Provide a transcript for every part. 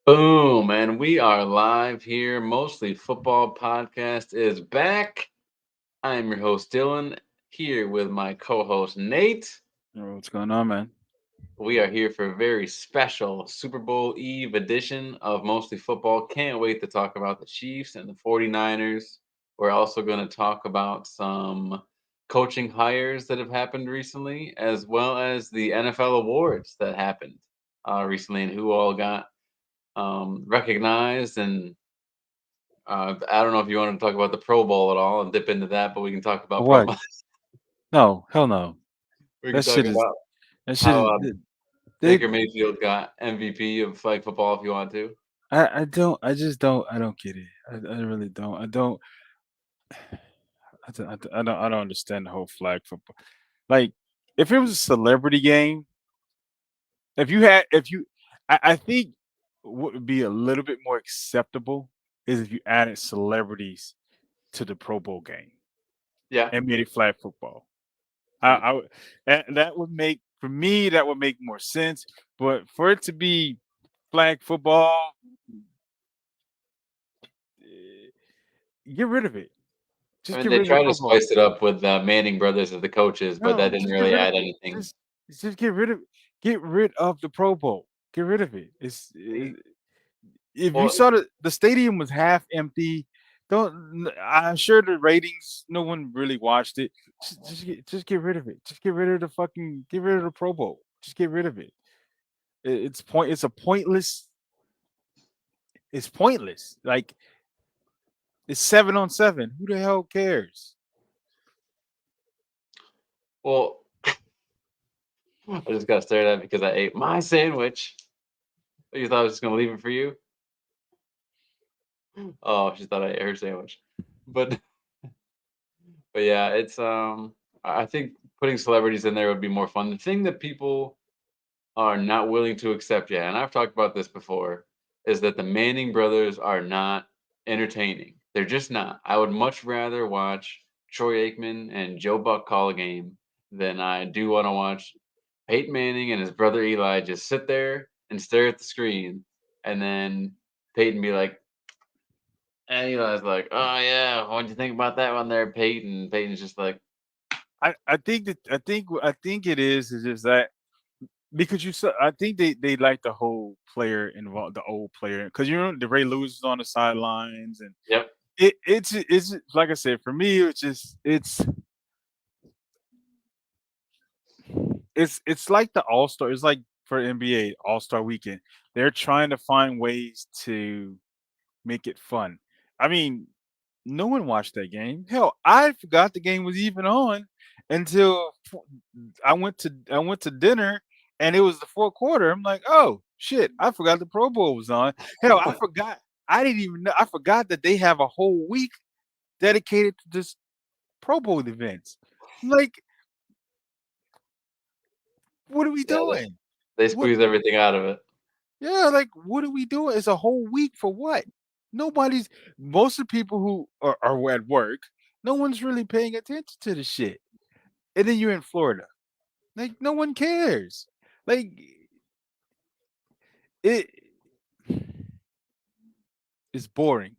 Boom, and we are live here. Mostly Football Podcast is back. I am your host, Dylan, here with my co host, Nate. What's going on, man? We are here for a very special Super Bowl Eve edition of Mostly Football. Can't wait to talk about the Chiefs and the 49ers. We're also going to talk about some coaching hires that have happened recently, as well as the NFL awards that happened recently and who all got recognized. And I don't know if you want to talk about the Pro Bowl at all and dip into that, but we can talk For about what? No, hell no. we can That talk shit is about that shit how is they, Baker Mayfield got MVP of flag football if you want to. I just don't get it. I really don't. I don't understand the whole flag football. Like if it was a celebrity game, if you I think what would be a little bit more acceptable is if you added celebrities to the Pro Bowl game Yeah. and made it flag football. And that would make for me that would make more sense. But for it to be flag football, eh, get rid of it. I Just mean, get they rid of the tried to Pro Bowl. spice it up with Manning brothers as the coaches, but that No, didn't just get really rid of add it. anything. Just get rid of the Pro Bowl. Get rid of it. If you Well, saw the stadium was half empty. I'm sure the ratings. No one really watched it. Just get rid of it. Just get rid of the fucking. Get rid of the Pro Bowl. Just get rid of it. It's point. It's a pointless. It's pointless. Like it's 7-on-7. Who the hell cares? well, I just got stared at because I ate my sandwich. You thought I was just gonna leave it for you? Oh, she thought I ate her sandwich. But but yeah, it's I think putting celebrities in there would be more fun. The thing that people are not willing to accept yet, and I've talked about this before, is that the Manning brothers are not entertaining. They're just not. I would much rather watch Troy Aikman and Joe Buck call a game than I do want to watch Peyton Manning and his brother Eli just sit there and stare at the screen, and then Peyton be like, and Eli's like, "Oh yeah, what'd you think about that one there, Peyton?" Peyton's just like, I think it is just that because you saw I think they like the whole player involved, the old player, because you know the Ray Lewis is on the sidelines, and "Yep, it's like I said, for me it's just it's like the All Star. It's like for NBA All Star Weekend. They're trying to find ways to make it fun. I mean, no one watched that game. Hell, I forgot the game was even on until I went to dinner and it was the fourth quarter. I'm like, oh shit, I forgot the Pro Bowl was on. Hell, I forgot. I didn't even know. I forgot that they have a whole week dedicated to this Pro Bowl events. Like, what are we yeah, doing? they What? squeeze everything out of it." Yeah, like what are we doing? It's a whole week for what? Nobody's. Most of the people who are at work, no one's really paying attention to the shit. And then you're in Florida. Like no one cares. Like it it's boring.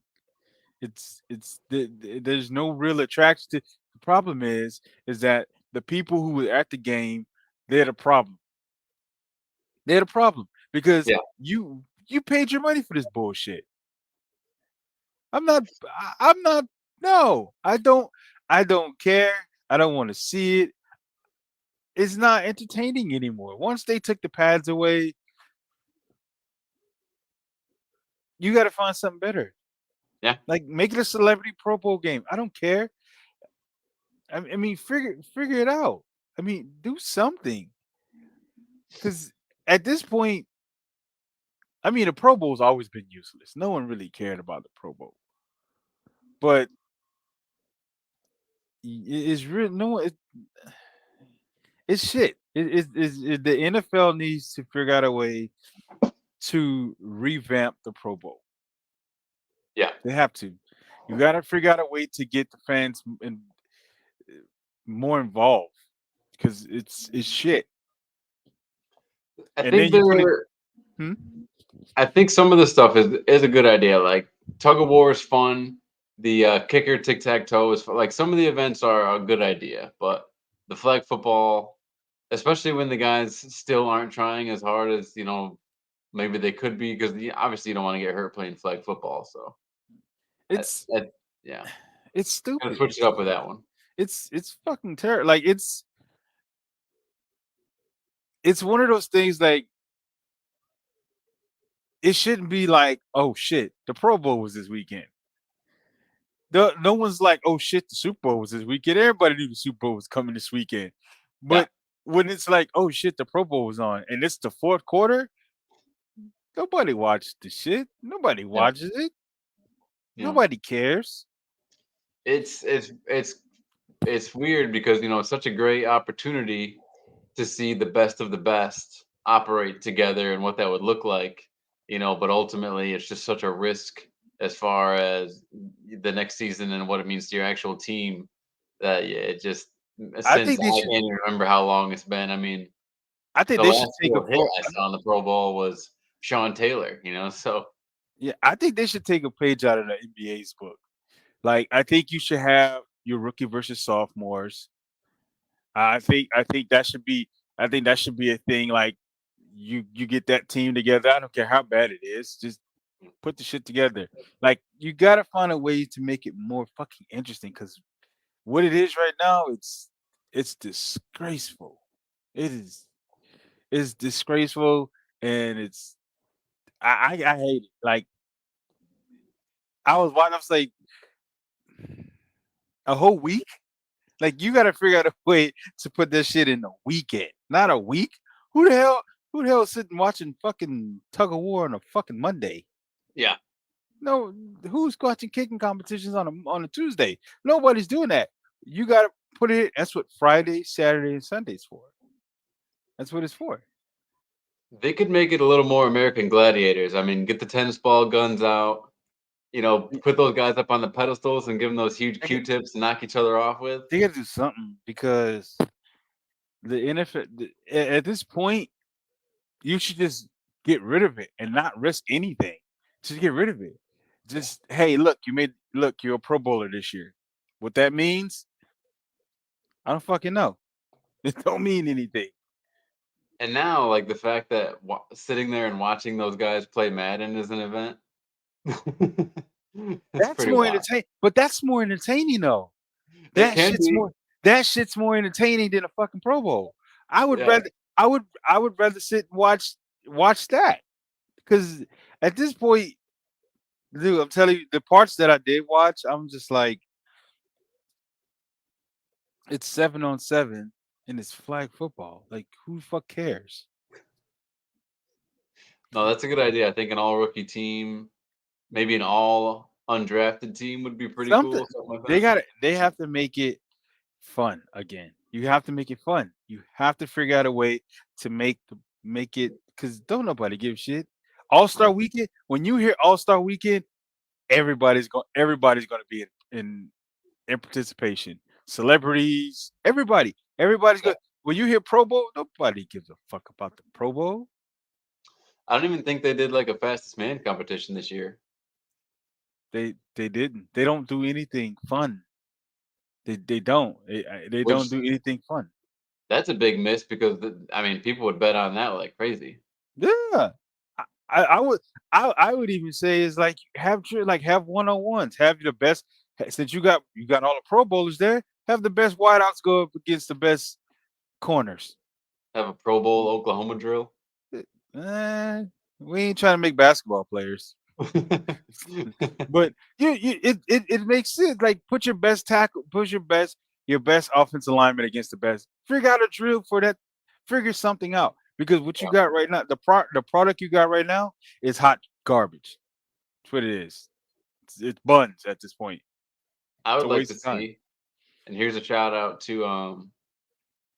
There's no real attraction to the problem is that the people who were at the game, they're the problem. They're the problem because Yeah. you paid your money for this bullshit. I'm not no. I don't care. I don't want to see it. It's not entertaining anymore. Once they took the pads away, you got to find something better. Yeah. Like make it a celebrity Pro Bowl game. I don't care. I mean, figure it out. I mean, do something. Because at this point, I mean, the Pro Bowl's always been useless. No one really cared about the Pro Bowl. But it's real. No, it's shit. The NFL needs to figure out a way to revamp the Pro Bowl. Yeah. They have to. You got to figure out a way to get the fans more involved because it's shit. I And then think you put it. they're Hmm? I think some of the stuff is a good idea. Like tug of war is fun. The kicker tic tac toe is fun. Like some of the events are a good idea, but the flag football, especially when the guys still aren't trying as hard as maybe they could be, because obviously you don't want to get hurt playing flag football. So I, It's I, yeah, it's kind of stupid. switch it up with that one. It's fucking terrible. Like it's one of those things like it shouldn't be like, oh shit, the Pro Bowl was this weekend. No one's like, oh shit, the Super Bowl was this weekend. Everybody knew the Super Bowl was coming this weekend. Yeah, But when it's like, oh shit, the Pro Bowl was on and it's the fourth quarter, nobody watched the shit. Nobody yeah, watches it. yeah. Nobody cares. It's weird because it's such a great opportunity to see the best of the best operate together and what that would look like, but ultimately it's just such a risk as far as the next season and what it means to your actual team that yeah, it just I since think they I should can't even remember how long it's been. I mean, I think the they should last take a real hit vote. I saw in the Pro Bowl was Sean Taylor, so Yeah, I think they should take a page out of the NBA's book. Like I think you should have your rookie versus sophomores. I think that should be a thing. Like you get that team together. I don't care how bad it is. Just put the shit together. Like you gotta find a way to make it more fucking interesting. Because what it is right now, it's disgraceful. It is it's disgraceful, and I hate it. Like I was watching. I was like a whole week. Like you gotta figure out a way to put that shit in a weekend, not a week. Who the hell? Who the hell is sitting watching fucking tug of war on a fucking Monday? yeah. No, who's watching kicking competitions on a Tuesday? Nobody's doing that. You gotta put it. That's what Friday, Saturday, and Sunday's for. That's what it's for. They could make it a little more American Gladiators. I mean, get the tennis ball guns out, put those guys up on the pedestals and give them those huge They got, Q-tips to knock each other off with. they got to do something because the NFL at this point you should just get rid of it and not risk anything. Just get rid of it. Just hey, look, you're a Pro Bowler this year. What that means, I don't fucking know. It don't mean anything. And now, like the fact that sitting there and watching those guys play Madden is an event, it's That's pretty more wild. entertaining. But that's more entertaining though. It That can shit's be, more that shit's more entertaining than a fucking Pro Bowl. I would yeah. rather I would rather sit and watch that. Because at this point, dude, I'm telling you, the parts that I did watch, I'm just like, it's 7-on-7 and it's flag football. Like, who the fuck cares? No, that's a good idea. I think an all rookie team, maybe an all undrafted team would be pretty Something cool. Something like that. they have to make it fun again. You have to make it fun. You have to figure out a way to make it because don't nobody give a shit. All Star Right. Weekend. When you hear All Star Weekend, everybody's going to be in participation. Celebrities, everybody's Yeah. good. When you hear Pro Bowl, nobody gives a fuck about the Pro Bowl. I don't even think they did like a fastest man competition this year. They didn't. They don't do anything fun. They don't. They don't Which do anything fun. that's a big miss because I mean people would bet on that like crazy. Yeah. I would I would even say is like have one on ones. Have the best since you got all the Pro Bowlers there. Have the best wideouts go up against the best corners. Have a Pro Bowl Oklahoma drill. Eh, we ain't trying to make basketball players, but it makes sense. Like put your best tackle, put your best offensive lineman against the best. Figure out a drill for that. Figure something out because what you Yeah. got right now, the product you got right now is hot garbage. That's what it is. It's buns at this point. I It's would a like to waste of time. see, and here's a shout out to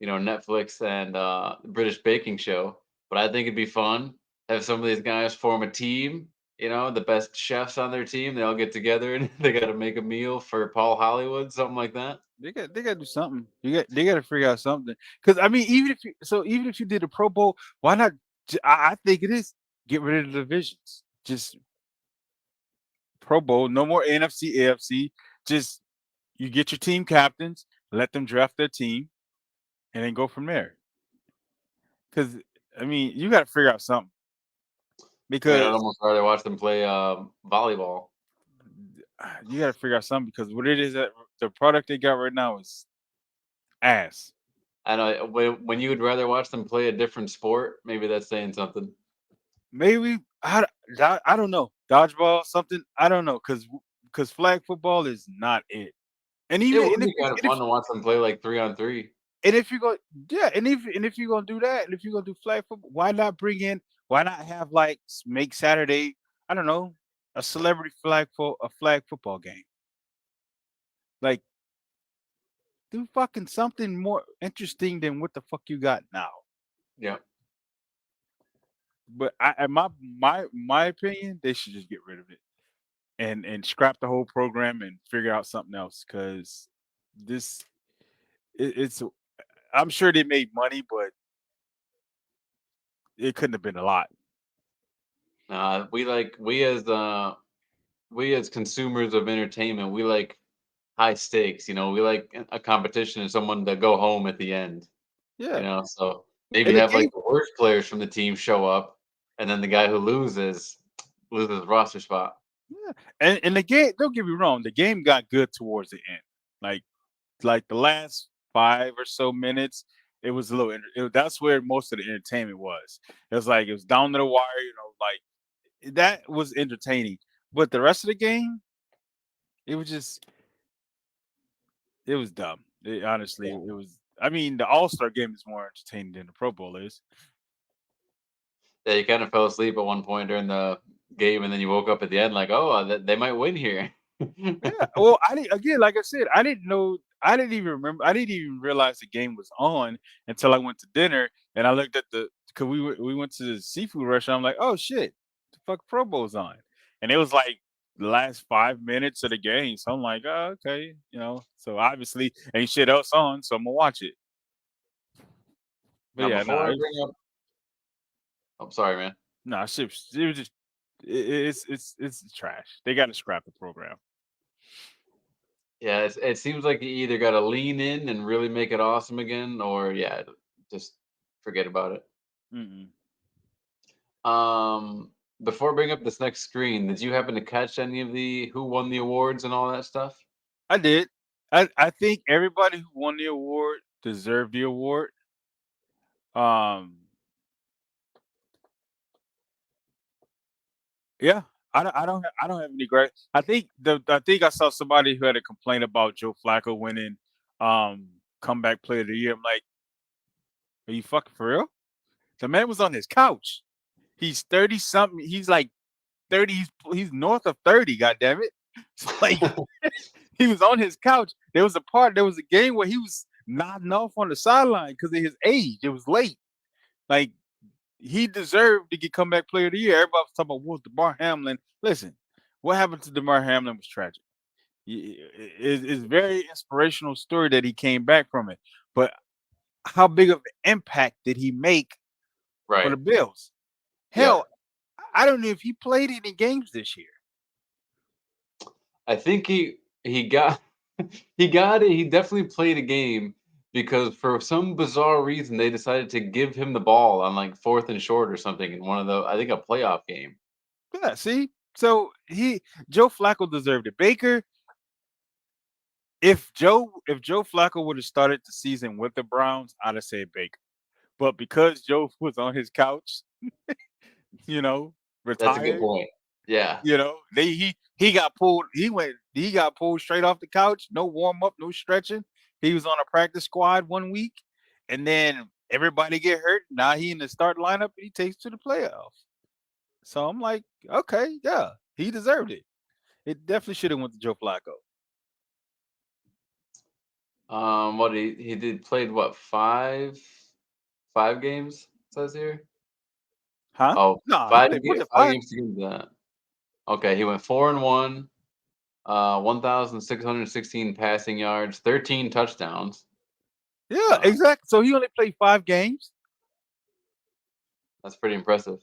Netflix and the British Baking Show. But I think it'd be fun have some of these guys form a team. The best chefs on their team. They all get together and they got to make a meal for Paul Hollywood, something like that. They got to do something. They got to figure out something. Because I mean, even if you did a Pro Bowl, why not? I think it is. get rid of the divisions. Just Pro Bowl, no more NFC, AFC. Just you get your team captains, let them draft their team, and then go from there. Because I mean, you got to figure out something. I mean, I'd Because almost rather watch them play volleyball. you got to figure out something. Because what it is that the product they got right now is ass. I know when you would rather watch them play a different sport, maybe that's saying something. Maybe I don't know dodgeball something. I don't know because flag football is not it. And It even would be kind of fun to watch them play like 3-on-3. and if you go yeah and if you're gonna do that and if you're gonna do flag football, why not have like make Saturday I don't know a celebrity flag football game like do fucking something more interesting than what the fuck you got now. Yeah. But in my opinion, they should just get rid of it and scrap the whole program and figure out something else because this it's I'm sure they made money, but it couldn't have been a lot. We as consumers of entertainment, we like high stakes. We like a competition and someone to go home at the end. Yeah, So maybe and the have like game, the worst players from the team show up, and then the guy who loses roster spot. yeah, and the game. Don't get me wrong, the game got good towards the end. Like like the last 5 or so minutes, it was a little. That's where most of the entertainment was. It was like it was down to the wire. Like that was entertaining. But the rest of the game, it was just it was dumb. Honestly, Yeah. it was. I mean, the All Star game is more entertaining than the Pro Bowl is. Yeah, you kind of fell asleep at one point during the game, and then you woke up at the end like, oh, they might win here. Yeah. Well, I didn't. Again, like I said, I didn't know. I didn't even remember. I didn't even realize the game was on until I went to dinner and I looked at the because we went to the seafood restaurant. I'm like, oh shit, the fuck Pro Bowl's on, and it was like the last 5 minutes of the game. So I'm like, oh, okay, So obviously ain't shit else on, so I'm gonna watch it. But Now, yeah, before no, I bring up, I'm sorry, man. no, shit, it was just it's trash. They got to scrap the program. Yeah, it seems like you either got to lean in and really make it awesome again, or yeah, just forget about it. Mm-mm. Before I bring up this next screen, did you happen to catch any of the who won the awards and all that stuff? I did. I think everybody who won the award deserved the award. Um, yeah, I don't have any great. I think I saw somebody who had a complaint about Joe Flacco winning comeback player of the year. I'm like, are you fucking for real? The man was on his couch. He's 30 something. He's like 30. He's north of 30. God damn it! It's like he was on his couch. There was a game where he was nodding off on the sideline because of his age. It was late. Like he deserved to get comeback player of the year. Everybody was talking about Wolf DeMar Hamlin. Listen, what happened to DeMar Hamlin was tragic. It's very inspirational story that he came back from it. But how big of an impact did he make for Right. the Bills? Yeah. Hell, I don't know if he played any games this year. I think he got he got it. He definitely played a game because for some bizarre reason they decided to give him the ball on like fourth and short or something in one of the I think a playoff game. Yeah, see? So Joe Flacco deserved it. Baker, if Joe Flacco would have started the season with the Browns, I'd have said Baker. But because Joe was on his couch, you know, That's a good retired, point. Yeah. he got pulled. He got pulled straight off the couch. No warm up, no stretching. He was on a practice squad 1 week, and then everybody get hurt. Now he in the start lineup, and he takes to the playoffs. So I'm like, okay, yeah, he deserved it. It definitely should have went to Joe Flacco. What he did played what five games it says here. Huh? Oh, No, he played more than five five. games to get that. Okay, he went 4-1, 1,616 passing yards, 13 touchdowns. Yeah, Uh, exactly. So he only played 5 games. that's pretty impressive.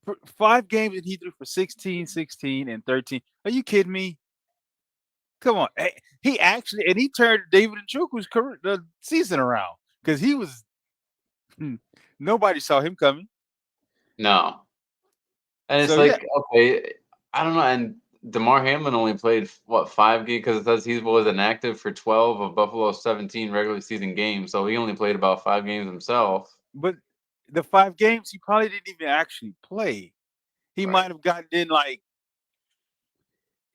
For 5 games and he threw for 16, 16, and 13. Are you kidding me? Come on. He actually and he turned David Njoku's career the season around because he was hmm, nobody saw him coming. No. And it's So yeah, like, okay, I don't know. And Damar Hamlin only played what 5 games because it says he was inactive for 12 of Buffalo's 17 regular season games, so he only played about 5 games himself. but the 5 games he probably didn't even actually play. He Right. might have gotten in like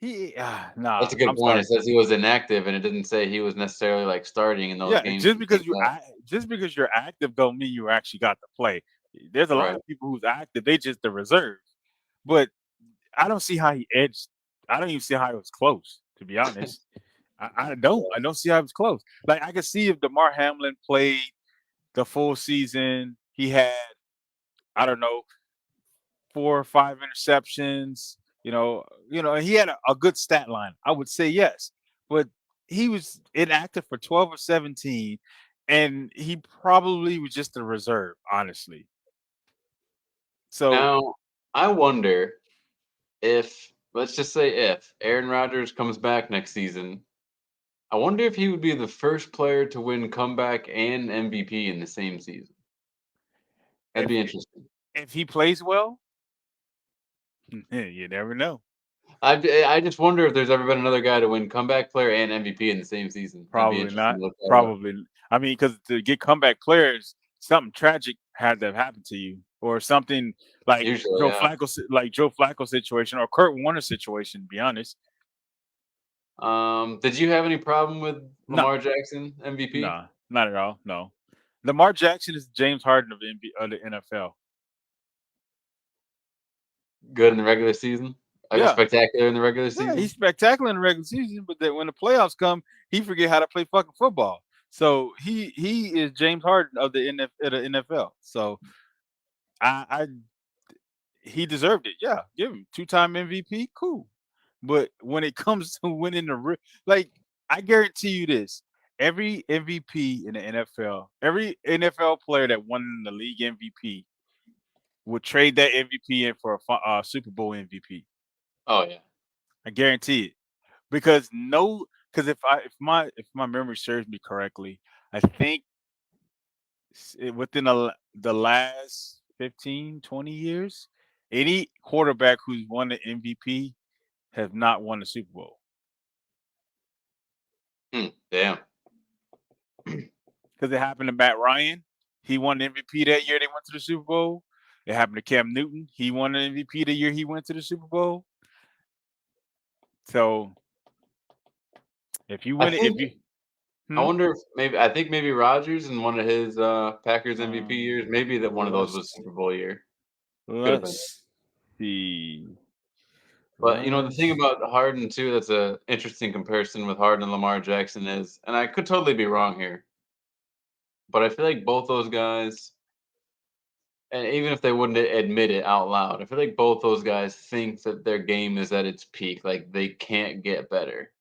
he nah, That's a good I'm point. It sorry. says he was inactive, and it didn't say he was necessarily like starting in those Yeah, games when he came back. just because you're active don't mean you actually got to play. There's a lot Right. of people who's active, they just the reserve. But I don't see how he edged. I don't even see how it was close, to be honest. I don't. I don't see how it was close. Like I can see if Damar Hamlin played the full season, he had, I don't know, 4 or 5 interceptions. And he had a good stat line. I would say yes, but he was inactive for 12 or 17, and he probably was just a reserve, honestly. So Now, I wonder if, let's just say, if Aaron Rodgers comes back next season, I wonder if he would be the first player to win comeback and MVP in the same season. That'd if be interesting. if he plays well, you never know. I just wonder if there's ever been another guy to win comeback player and MVP in the same season. That'd be Probably interesting not. to look that up. Probably. I mean, because to get comeback players, something tragic had to have happened to you, or something like Usually, yeah. Joe Flacco situation, or Kurt Warner situation. To be honest, Did you have any problem with no, Lamar Jackson MVP? nah, not at all. No, Lamar Jackson is James Harden of the NFL. Good in the regular season? Like, Yeah, spectacular in the regular yeah, season? he's spectacular in the regular season, but then when the playoffs come, he forget how to play fucking football. So he is James Harden of the NFL. So I he deserved it. Yeah, give him 2-time MVP. Cool. But when it comes to winning like, I guarantee you this: every MVP in the NFL, every NFL player that won the league MVP would trade that MVP in for a Super Bowl MVP. Oh, yeah. I guarantee it because no, because if my memory serves me correctly, I think within the last 15, 20 years, any quarterback who's won the MVP have not won the Super Bowl. Damn. Because it happened to Matt Ryan. He won the MVP that year they went to the Super Bowl. It happened to Cam Newton. He won the MVP the year he went to the Super Bowl. So if you I win it, if think you I hmm? wonder if I think maybe Rodgers in one of his, Packers MVP years, maybe that one of those was Let's Super Bowl year. Could have been. let's see. But, the thing Let's about Harden too, that's a interesting comparison with Harden and Lamar Jackson is, and I could totally be wrong here, but I feel like both those guys, and even if they wouldn't admit it out loud, I feel like both those guys think that their game is at its peak, like, they can't get better.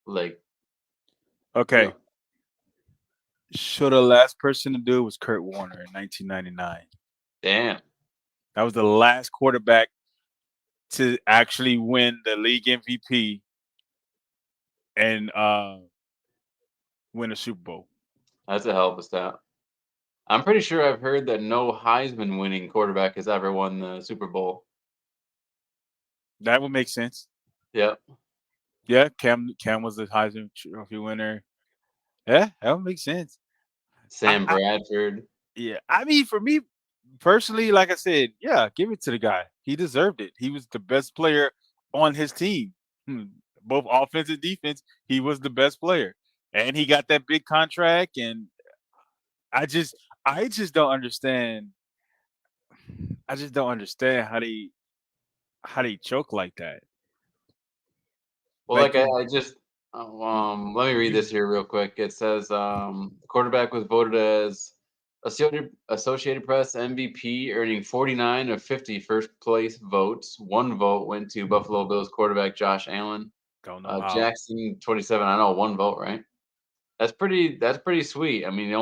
Like, you okay. know Sure, the last person to do it was Kurt Warner in 1999. damn. That was the last quarterback to actually win the league MVP and win a Super Bowl. That's a hell of a stat. I'm pretty sure I've heard that no Heisman winning quarterback has ever won the Super Bowl. That would make sense. Yep. Yeah, Cam was the Heisman Trophy winner. Yeah, that would make sense. Sam I Bradford. Yeah, I mean, for me personally, like I said, yeah, give it to the guy. He deserved it. He was the best player on his team, both offense and defense. He was the best player, and he got that big contract. And I just, I just don't understand. I just don't understand how they choke like that. Well, Like like you, I just let me read you this here real quick. It says the quarterback was voted as Associated Press MVP, earning 49 of 50 first place votes. One vote went to Buffalo Bills quarterback Josh Allen. don't know how. Jackson 27. I know one vote, right? That's pretty sweet. I mean,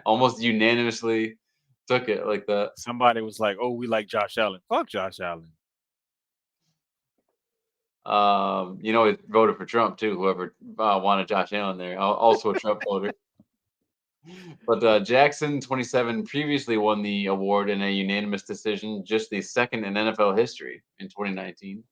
almost unanimously took it like that. Somebody was like, "Oh, we like Josh Allen." Fuck Josh Allen. It voted for Trump too. Whoever wanted Josh Allen there, also a Trump voter. But Jackson, 27, previously won the award in a unanimous decision, just the second in NFL history in 2019.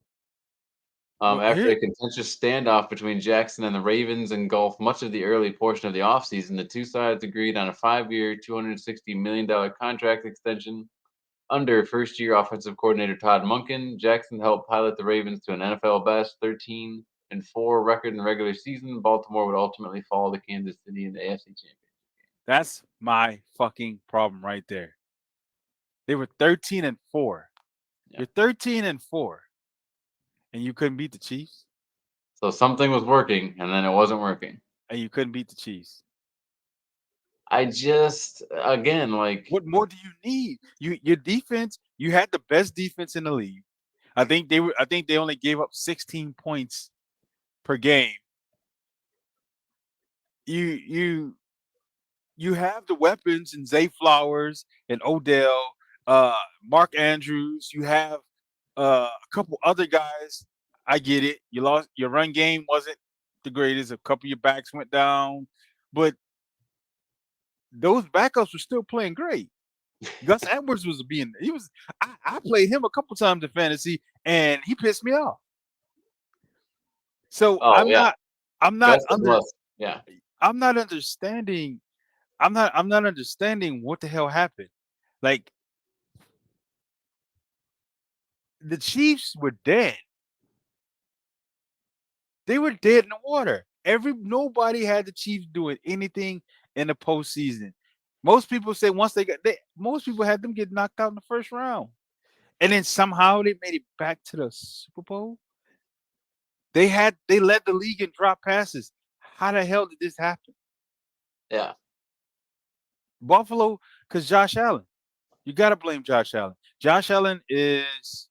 Well, After here, a contentious standoff between Jackson and the Ravens engulfed much of the early portion of the offseason, the two sides agreed on a 5-year, $260 million contract extension. Under first-year offensive coordinator Todd Monken, Jackson helped pilot the Ravens to an NFL best 13-4 record in the regular season. Baltimore would ultimately fall to Kansas City in the AFC Championship. that's my fucking problem right there. They were 13-4. Yeah. You're 13-4, and you couldn't beat the Chiefs, So something was working, and then it wasn't working. and you couldn't beat the Chiefs. I just, again, like, What more do you need? Your defense. You had the best defense in the league. I think they only gave up 16 points per game. You have the weapons in Zay Flowers and Odell, Mark Andrews. You have a couple other guys. I get it. You lost your run game wasn't the greatest. A couple of your backs went down, but those backups were still playing great. Gus Edwards was being he was. I played him a couple times in fantasy, and he pissed me off. So oh, yeah, I'm not best of under plus. Yeah. I'm not understanding. I'm not understanding what the hell happened. Like the Chiefs were dead. They were dead in the water. Nobody had the Chiefs doing anything in the postseason. Most people say once most people had them get knocked out in the first round, and then somehow they made it back to the Super Bowl. They led the league in drop passes. How the hell did this happen? Yeah. Buffalo, because Josh Allen. You got to blame Josh Allen. Josh Allen is.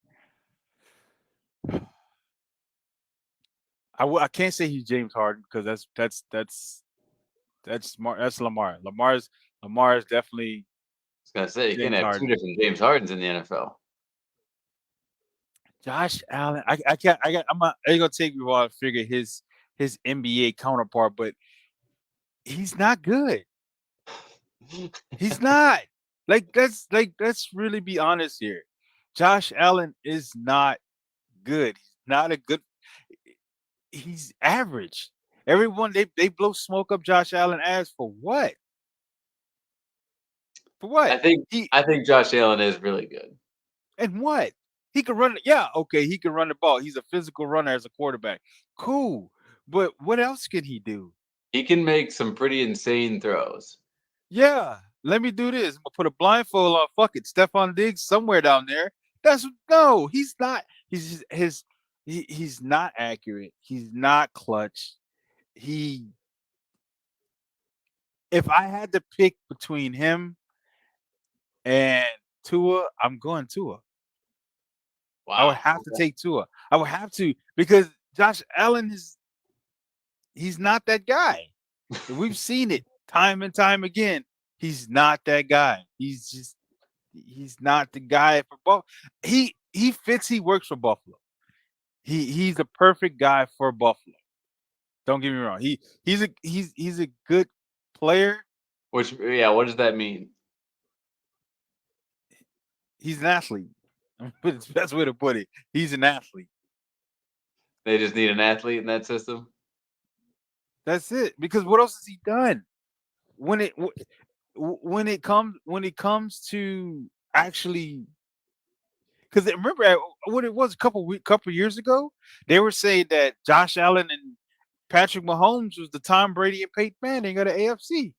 I can't say he's James Harden because that's Lamar. Lamar is definitely I was gonna say you can James have two Harden. different James Hardens in the NFL. Josh Allen. I can't. It's gonna take me a while to figure his NBA counterpart, but he's not good. He's not. Let's really be honest here. Josh Allen is not good. He's not a good. He's average. Everyone they blow smoke up Josh Allen ass for what? For I what? think He I think Josh Allen is really good. and what? He can run. Yeah, okay, he can run the ball. He's a physical runner as a quarterback. Cool. But what else can he do? He can make some pretty insane throws. Yeah, let me do this. I'm gonna put a blindfold on. Fuck it, Stephon Diggs somewhere down there. That's no, he's not. He's not accurate. He's not clutch. He. If I had to pick between him and Tua, I'm going Tua. I would Wow. have to take Tua. I would have to because Josh Allen he's not that guy. We've seen it time and time again. He's not that guy. He's not the guy for Buffalo. He fits. He works for Buffalo. He's the perfect guy for Buffalo. Don't get me wrong. He's a good player. What does that mean? He's an athlete. But it's the best way to put it. He's an athlete. They just need an athlete in that system. That's it. Because what else has he done? When it comes to actually, because remember what it was a couple years ago, they were saying that Josh Allen and Patrick Mahomes was the Tom Brady and Peyton Manning of the AFC.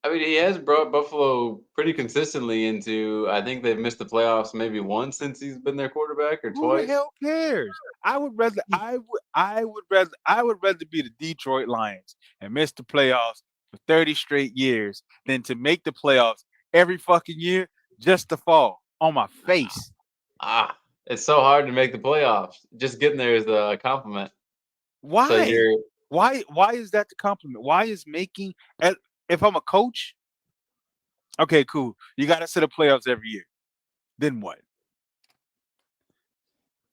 I mean, he has brought Buffalo pretty consistently into. I think they've missed the playoffs maybe once since he's been their quarterback, or Who the twice. hell cares? I would rather be the Detroit Lions and miss the playoffs for 30 straight years than to make the playoffs every fucking year just to fall on my face. It's so hard to make the playoffs. Just getting there is a compliment. Why? So Why is that the compliment? Why is making if I'm a coach, Okay, cool. You got us to the playoffs every year. Then what?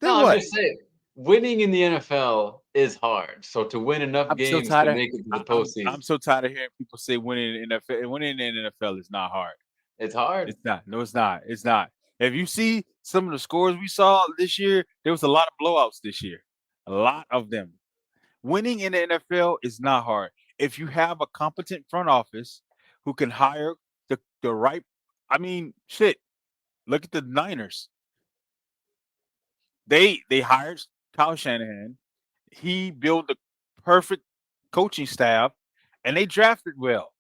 No, Then I'm what? just saying, winning in the NFL is hard. So to win enough I'm so games to tired of make it to the I'm postseason, so tired of hearing people say winning in the NFL. Winning in the NFL is not hard. it's hard. It's not. No, it's not. It's not. If you see some of the scores we saw this year, there was a lot of blowouts this year. A lot of them. Winning in the NFL is not hard. If you have a competent front office who can hire the right, I mean, shit. Look at the Niners. They hired Kyle Shanahan. He built the perfect coaching staff, and they drafted well.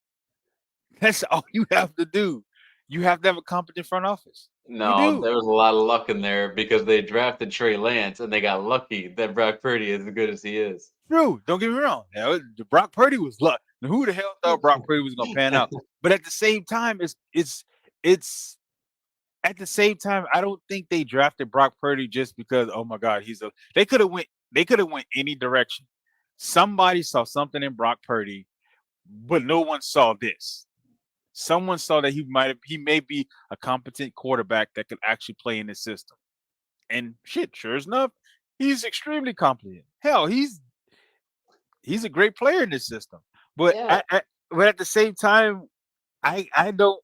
That's all you have to do. You have to have a competent front office. You No, do. there was a lot of luck in there because they drafted Trey Lance and they got lucky that Brock Purdy is as good as he is. True. Don't get me wrong. Brock Purdy was luck. Who the hell thought Brock Purdy was gonna pan out? But at the same time, it's at the same time, I don't think they drafted Brock Purdy just because, oh my God, they could have went any direction. Somebody saw something in Brock Purdy, but no one saw this. Someone saw that he may be a competent quarterback that could actually play in this system. And shit, sure enough, he's extremely competent. Hell, he's a great player in this system. But Yeah. but at the same time, I don't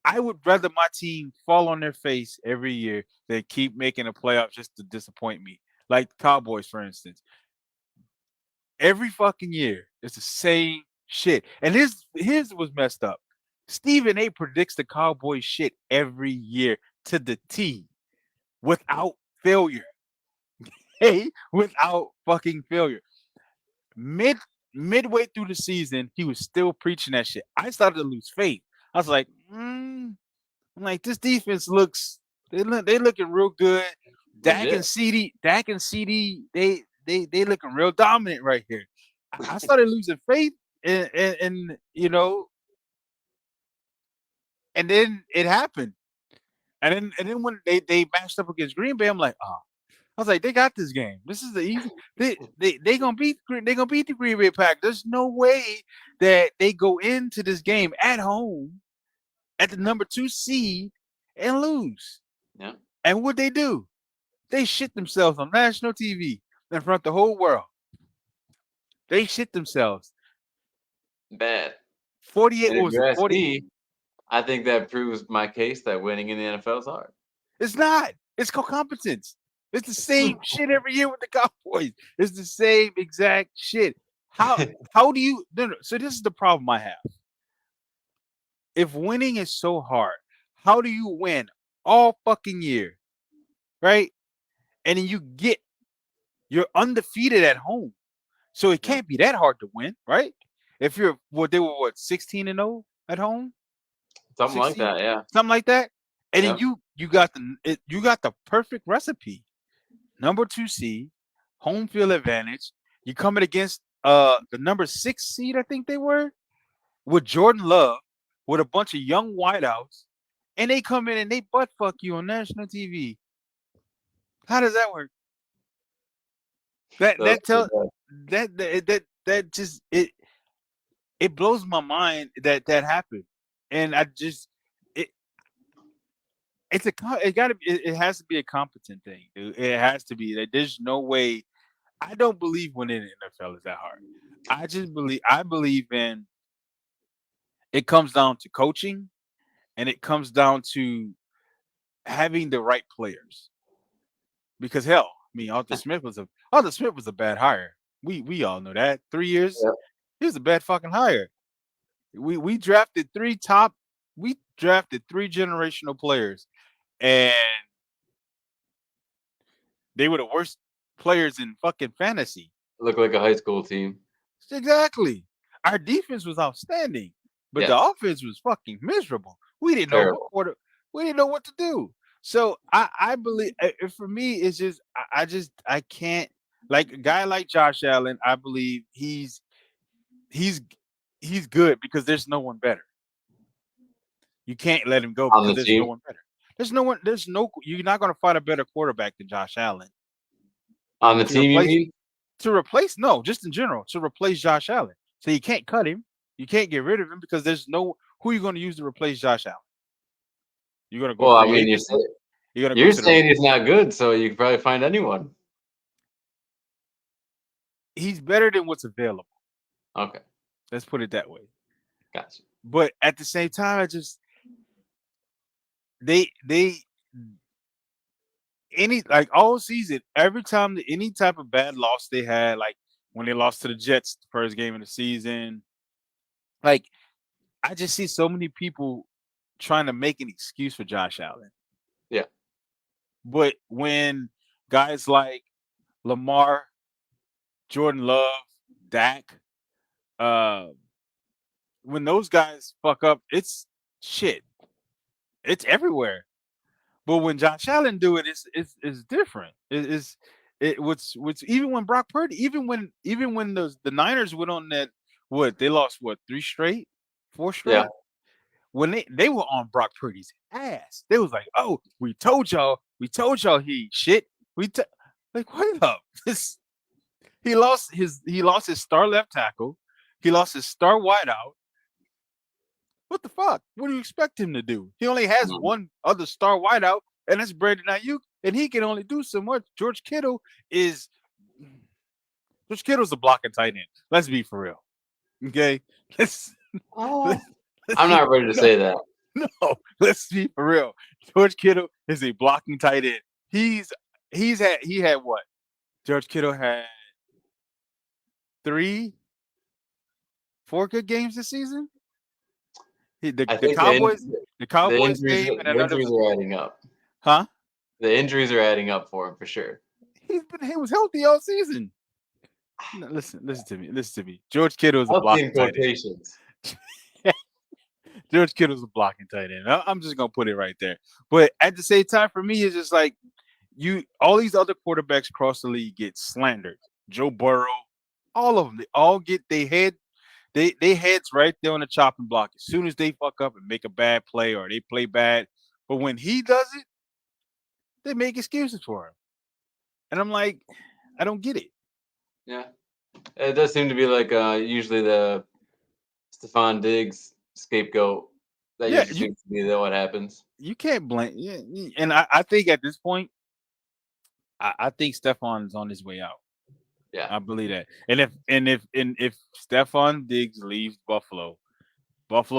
I would rather my team fall on their face every year than keep making a playoff just to disappoint me. Like the Cowboys, for instance. Every fucking year, it's the same shit. And his was messed up. Stephen A predicts the Cowboys shit every year to the T without failure. Hey, without fucking failure. Midway through the season, he was still preaching that shit. I started to lose faith. I was like, I'm like, this defense looks they looking real good. Legit. Dak and CD, they looking real dominant right here. I started losing faith and you know, and then it happened. And then when they matched up against Green Bay, I'm like, oh. I was like, they got this game. This is the easy. They gonna beat the Green Bay Pack. There's no way that they go into this game at home at the number 2 seed and lose. Yeah. And what they do? They shit themselves on national TV in front of the whole world. They shit themselves. Bad. 48 And if was you it? ask 40. me, I think that proves my case that winning in the NFL is hard. It's not. It's called competence. It's the same shit every year with the Cowboys. It's the same exact shit. How do you no, so this is the problem I have. If winning is so hard, how do you win all fucking year? Right? And then you're undefeated at home. So it Yeah. can't be that hard to win, right? If you're they were 16-0 at home? Something like 16, that, yeah. something like that. And then Yep. you got the perfect recipe. Number 2 seed, home field advantage. You coming against the number 6 seed, I think they were, with Jordan Love, with a bunch of young wideouts, and they come in and they butt fuck you on national TV. How does that work? That So, that tell that just it blows my mind that happened, and I just it it has to be a competent thing, dude. It has to be that. There's no way. I don't believe winning in the NFL is that hard. I believe in it comes down to coaching, and it comes down to having the right players. Because hell, I mean, Arthur Smith was a bad hire. We all know that. 3 years, yep. he was a bad fucking hire. We drafted we drafted 3 generational players, and they were the worst players in fucking fantasy. Look like a high school team. Exactly. Our defense was outstanding, but the Yes. offense was fucking miserable. We didn't know Terrible. we didn't know what to do. So I believe for me it's just I can't, like a guy like Josh Allen. I believe he's good because there's no one better. You can't let him go On because the there's no team. one better. You're not going to find a better quarterback than Josh Allen On the to team, you replace mean? just in general, to replace Josh Allen. So you can't cut him. You can't get rid of him because there's no who are you going to use to replace Josh Allen. You're going to go Well, I free mean, agency. You're going to go you're to the. saying he's not good, so you can probably find anyone. He's better than what's available. Okay, Let's put it that way. gotcha. But at the same time, I just they any like all season, every time any type of bad loss they had, like when they lost to the Jets the first game of the season, like I just see so many people trying to make an excuse for Josh Allen. Yeah. But when guys like Lamar, Jordan Love, Dak, when those guys fuck up, it's shit. It's everywhere. But when Josh Allen do it, it's different. What's even when Brock Purdy, even when the Niners went on that they lost 4 straight. Yeah. When they were on Brock Purdy's ass, they was like, "Oh, we told y'all he shit." Like wait up, he lost his star left tackle, he lost his star wideout. What the fuck? What do you expect him to do? He only has one other star wideout, and that's Brandon Ayuk, and he can only do so much. George Kittle's a blocking tight end. Let's be for real, okay? I'm not ready to say that. No, let's be for real. George Kittle is a blocking tight end. He had what? George Kittle had 4 good games this season. The Cowboys game and another. The injuries are adding up. Huh? The injuries are adding up for him for sure. He was healthy all season. No, listen to me. George Kittle is a blocking tight end. George Kittle's a blocking tight end. I'm just gonna put it right there. But at the same time, for me, it's just like all these other quarterbacks across the league get slandered. Joe Burrow, all of them, they all get they heads right there on the chopping block as soon as they fuck up and make a bad play or they play bad. But when he does it, they make excuses for him. And I'm like, I don't get it. Yeah. It does seem to be like usually the Stephon Diggs scapegoat. That usually seems to be what happens. You can't blame. Yeah, and I think at this point, I think Stephon's on his way out. Yeah, I believe that. And if Stephon Diggs leaves Buffalo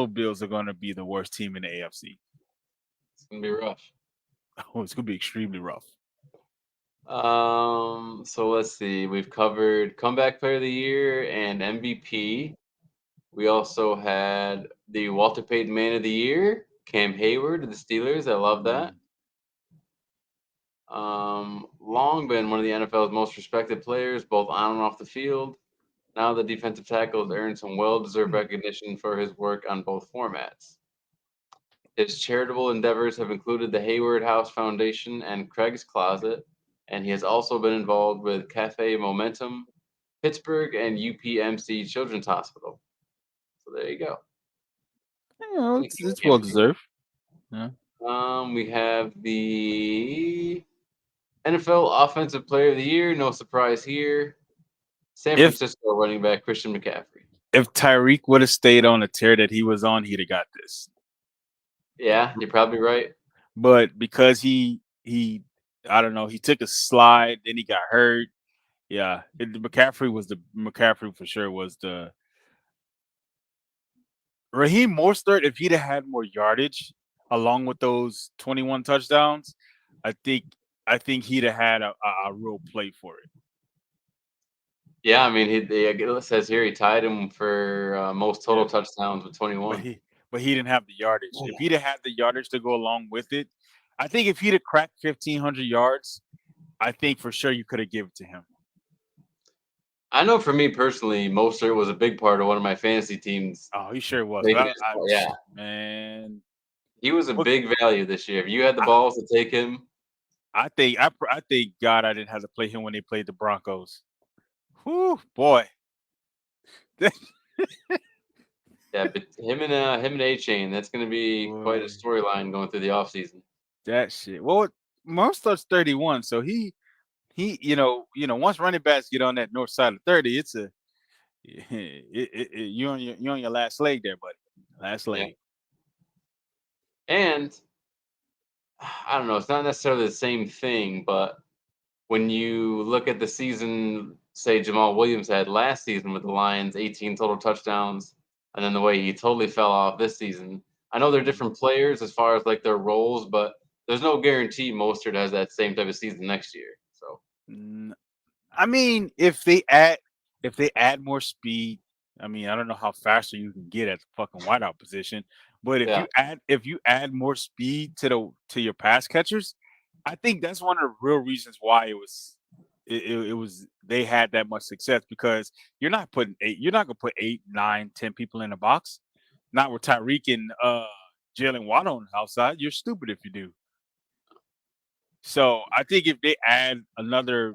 Bills are going to be the worst team in the AFC. It's going to be rough. Oh, it's going to be extremely rough. So let's see. We've covered comeback player of the year and MVP. We also had the Walter Payton Man of the Year, Cam Hayward of the Steelers. I love that. Long been one of the NFL's most respected players, both on and off the field. Now the defensive tackle has earned some well-deserved recognition for his work on both formats. His charitable endeavors have included the Hayward House Foundation and Craig's Closet, and he has also been involved with Cafe Momentum, Pittsburgh, and UPMC Children's Hospital. So there you go. Yeah, it's well-deserved. Yeah. We have the NFL Offensive Player of the Year. No surprise here. San Francisco running back Christian McCaffrey. If Tyreek would have stayed on the tear that he was on, he'd have got this. Yeah, you're probably right. But because he I don't know, he took a slide, then he got hurt. Yeah, McCaffrey for sure was the Raheem Mostert. If he'd have had more yardage along with those 21 touchdowns, I think he'd have had a real play for it. Yeah, I mean, it says here he tied him for most total touchdowns with 21. But he didn't have the yardage. Oh. If he'd have had the yardage to go along with it, I think if he'd have cracked 1,500 yards, I think for sure you could have given it to him. I know for me personally, Mostert was a big part of one of my fantasy teams. Oh, he sure was. Yeah. Man. He was a big value this year. If you had the balls to take him. I think God I didn't have to play him when they played the Broncos. Whew, boy. Yeah, but him and A-Chain, that's going to be quite a storyline going through the offseason. That shit. Well, Mostert's 31, so he once running backs get on that north side of 30, You on your last leg there, buddy. Last Yeah. leg. And I don't know, it's not necessarily the same thing, but when you look at the season, say Jamal Williams had last season with the Lions, 18 total touchdowns, and then the way he totally fell off this season. I know they're different players as far as like their roles, but there's no guarantee Mostert has that same type of season next year. So Mm, I mean, if they add more speed, I mean, I don't know how faster you can get at the fucking wideout position, but yeah, if you add more speed to your pass catchers, I think that's one of the real reasons why it was they had that much success because you're not gonna put 8, 9, 10 people in a box. Not with Tyreek and Jalen Waddle on the outside. You're stupid if you do. So I think if they add another,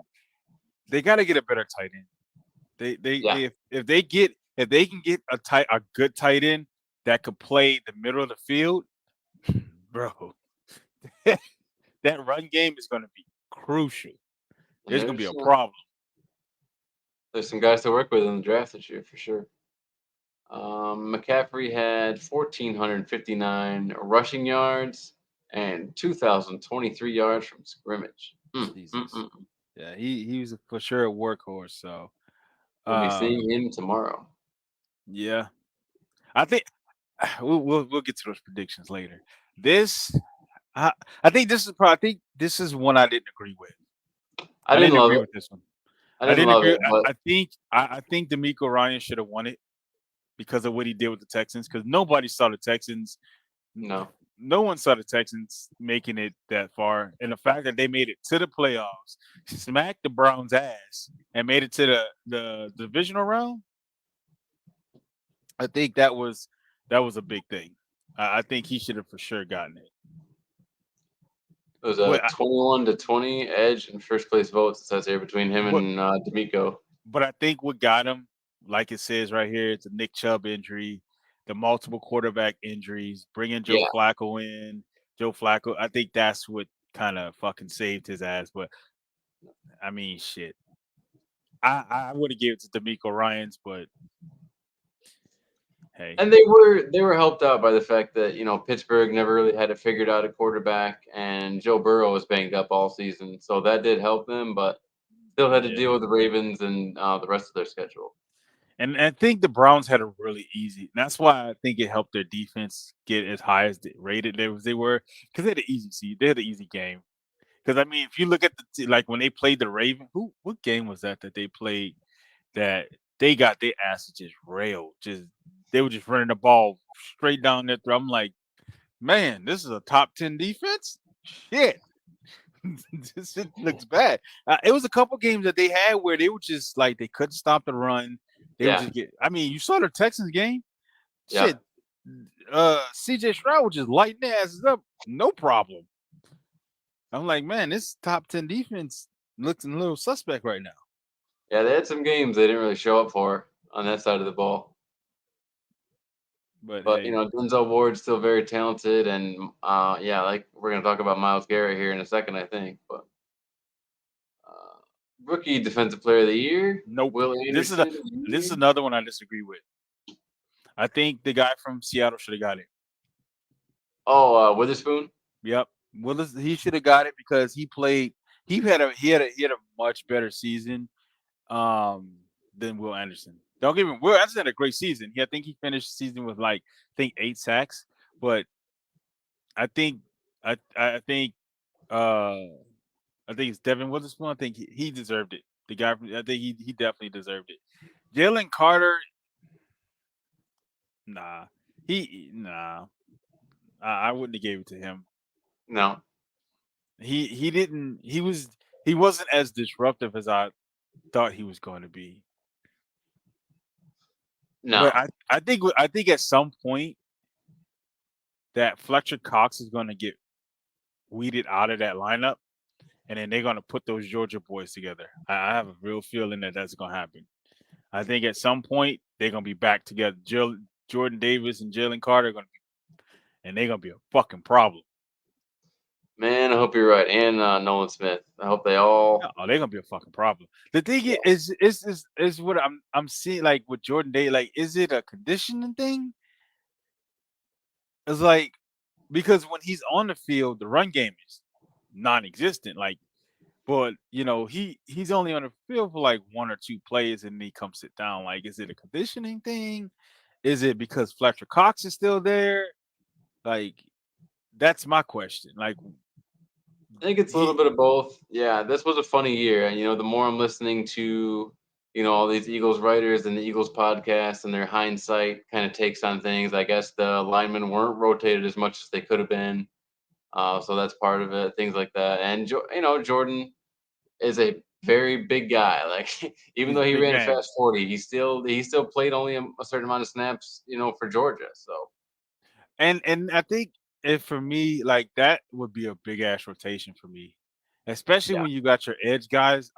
they got to get a better tight end. yeah, If they can get a good tight end that could play the middle of the field, bro, that run game is going to be crucial. and There's going to be a problem. there's some guys to work with in the draft this year for sure. McCaffrey had 1,459 rushing yards and 2,023 yards from scrimmage. Jesus, yeah, he was for sure a workhorse. So, We'll be uh, seeing him tomorrow. yeah, I think we'll get to those predictions later. I, I think this is one I didn't agree with. I I didn't didn't love agree it. with this one. I I didn't didn't love agree. it, but I think D'Amico Ryan should have won it because of what he did with the Texans. Because nobody saw the Texans. no. No one saw the Texans making it that far, and the fact that they made it to the playoffs, smacked the Browns' ass, and made it to the divisional round. I think that was a big thing. I think he should have for sure gotten it. It was a But 21-20 edge in first place votes. It says here between him but and D'Amico. but I think what got him, like it says right here, it's a Nick Chubb injury, the multiple quarterback injuries, bringing Joe Yeah, Flacco in. Joe Flacco, I think that's what kind of fucking saved his ass. But I mean, shit, I would have gave it to D'Amico Ryan's, but hey, and they were helped out by the fact that Pittsburgh never really had it figured out at quarterback, and Joe Burrow was banged up all season, so that did help them, but still had to yeah. deal with the Ravens and the rest of their schedule. And I think the Browns had a really easy. And that's why I think it helped their defense get as high as they rated they were because they had an easy seed. They had an easy game. Because I mean, if you look at like when they played the Raven, what game was that they played that they got their asses just railed? Just they were just running the ball straight down their throat. I'm like, man, this is a top 10 defense. Shit, this shit looks bad. It was a couple games that they had where they were just like they couldn't stop the run. They would Yeah, just get. I mean, you saw the Texans game. yeah, Shit, CJ Stroud was just lighting their asses up, no problem. I'm like, man, this top 10 defense looks a little suspect right now. yeah. They had some games they didn't really show up for on that side of the ball. But But hey, Denzel Ward's still very talented, and yeah, like we're gonna talk about Miles Garrett here in a second, I think. But uh, rookie defensive player of the year, nope. Will Anderson. This is another one I disagree with. I think the guy from Seattle should have got it. Oh, Witherspoon. Yep. Willis, he should have got it because he played. He had a much better season um than Will Anderson. Don't give him Will Anderson had a great season. I think he finished the season with like I think 8 sacks. But I think I think uh I think it's Devin Witherspoon. I think he deserved it. The guy from I think he definitely deserved it. Jalen Carter, nah. Nah. I wouldn't have gave it to him. No, He didn't he wasn't as disruptive as I thought he was going to be. But no, I think at some point that Fletcher Cox is going to get weeded out of that lineup, and then they're going to put those Georgia boys together. I have a real feeling that that's going to happen. I think at some point they're going to be back together. Jordan Davis and Jalen Carter are going to be, and they're going to be a fucking problem. Man, I hope you're right. And Nolan Smith. I hope they all. Oh, they're gonna be a fucking problem. The thing Yeah. is what I'm seeing like with Jordan Day. Like, is it a conditioning thing? It's like because when he's on the field, the run game is non-existent. Like, but he's only on the field for like one or two plays, and he comes sit down. Like, is it a conditioning thing? Is it because Fletcher Cox is still there? Like, that's my question. Like, I think it's a little he bit of both. Yeah, this was a funny year. And, the more I'm listening to, all these Eagles writers and the Eagles podcast and their hindsight kind of takes on things, I guess the linemen weren't rotated as much as they could have been. So that's part of it, things like that. And, Jordan is a very big guy. Like, even he's though a he big ran a man. fast 40, he still played only a certain amount of snaps, for Georgia. So, And I think if for me, like that would be a big ass rotation for me, especially yeah. when you got your edge guys.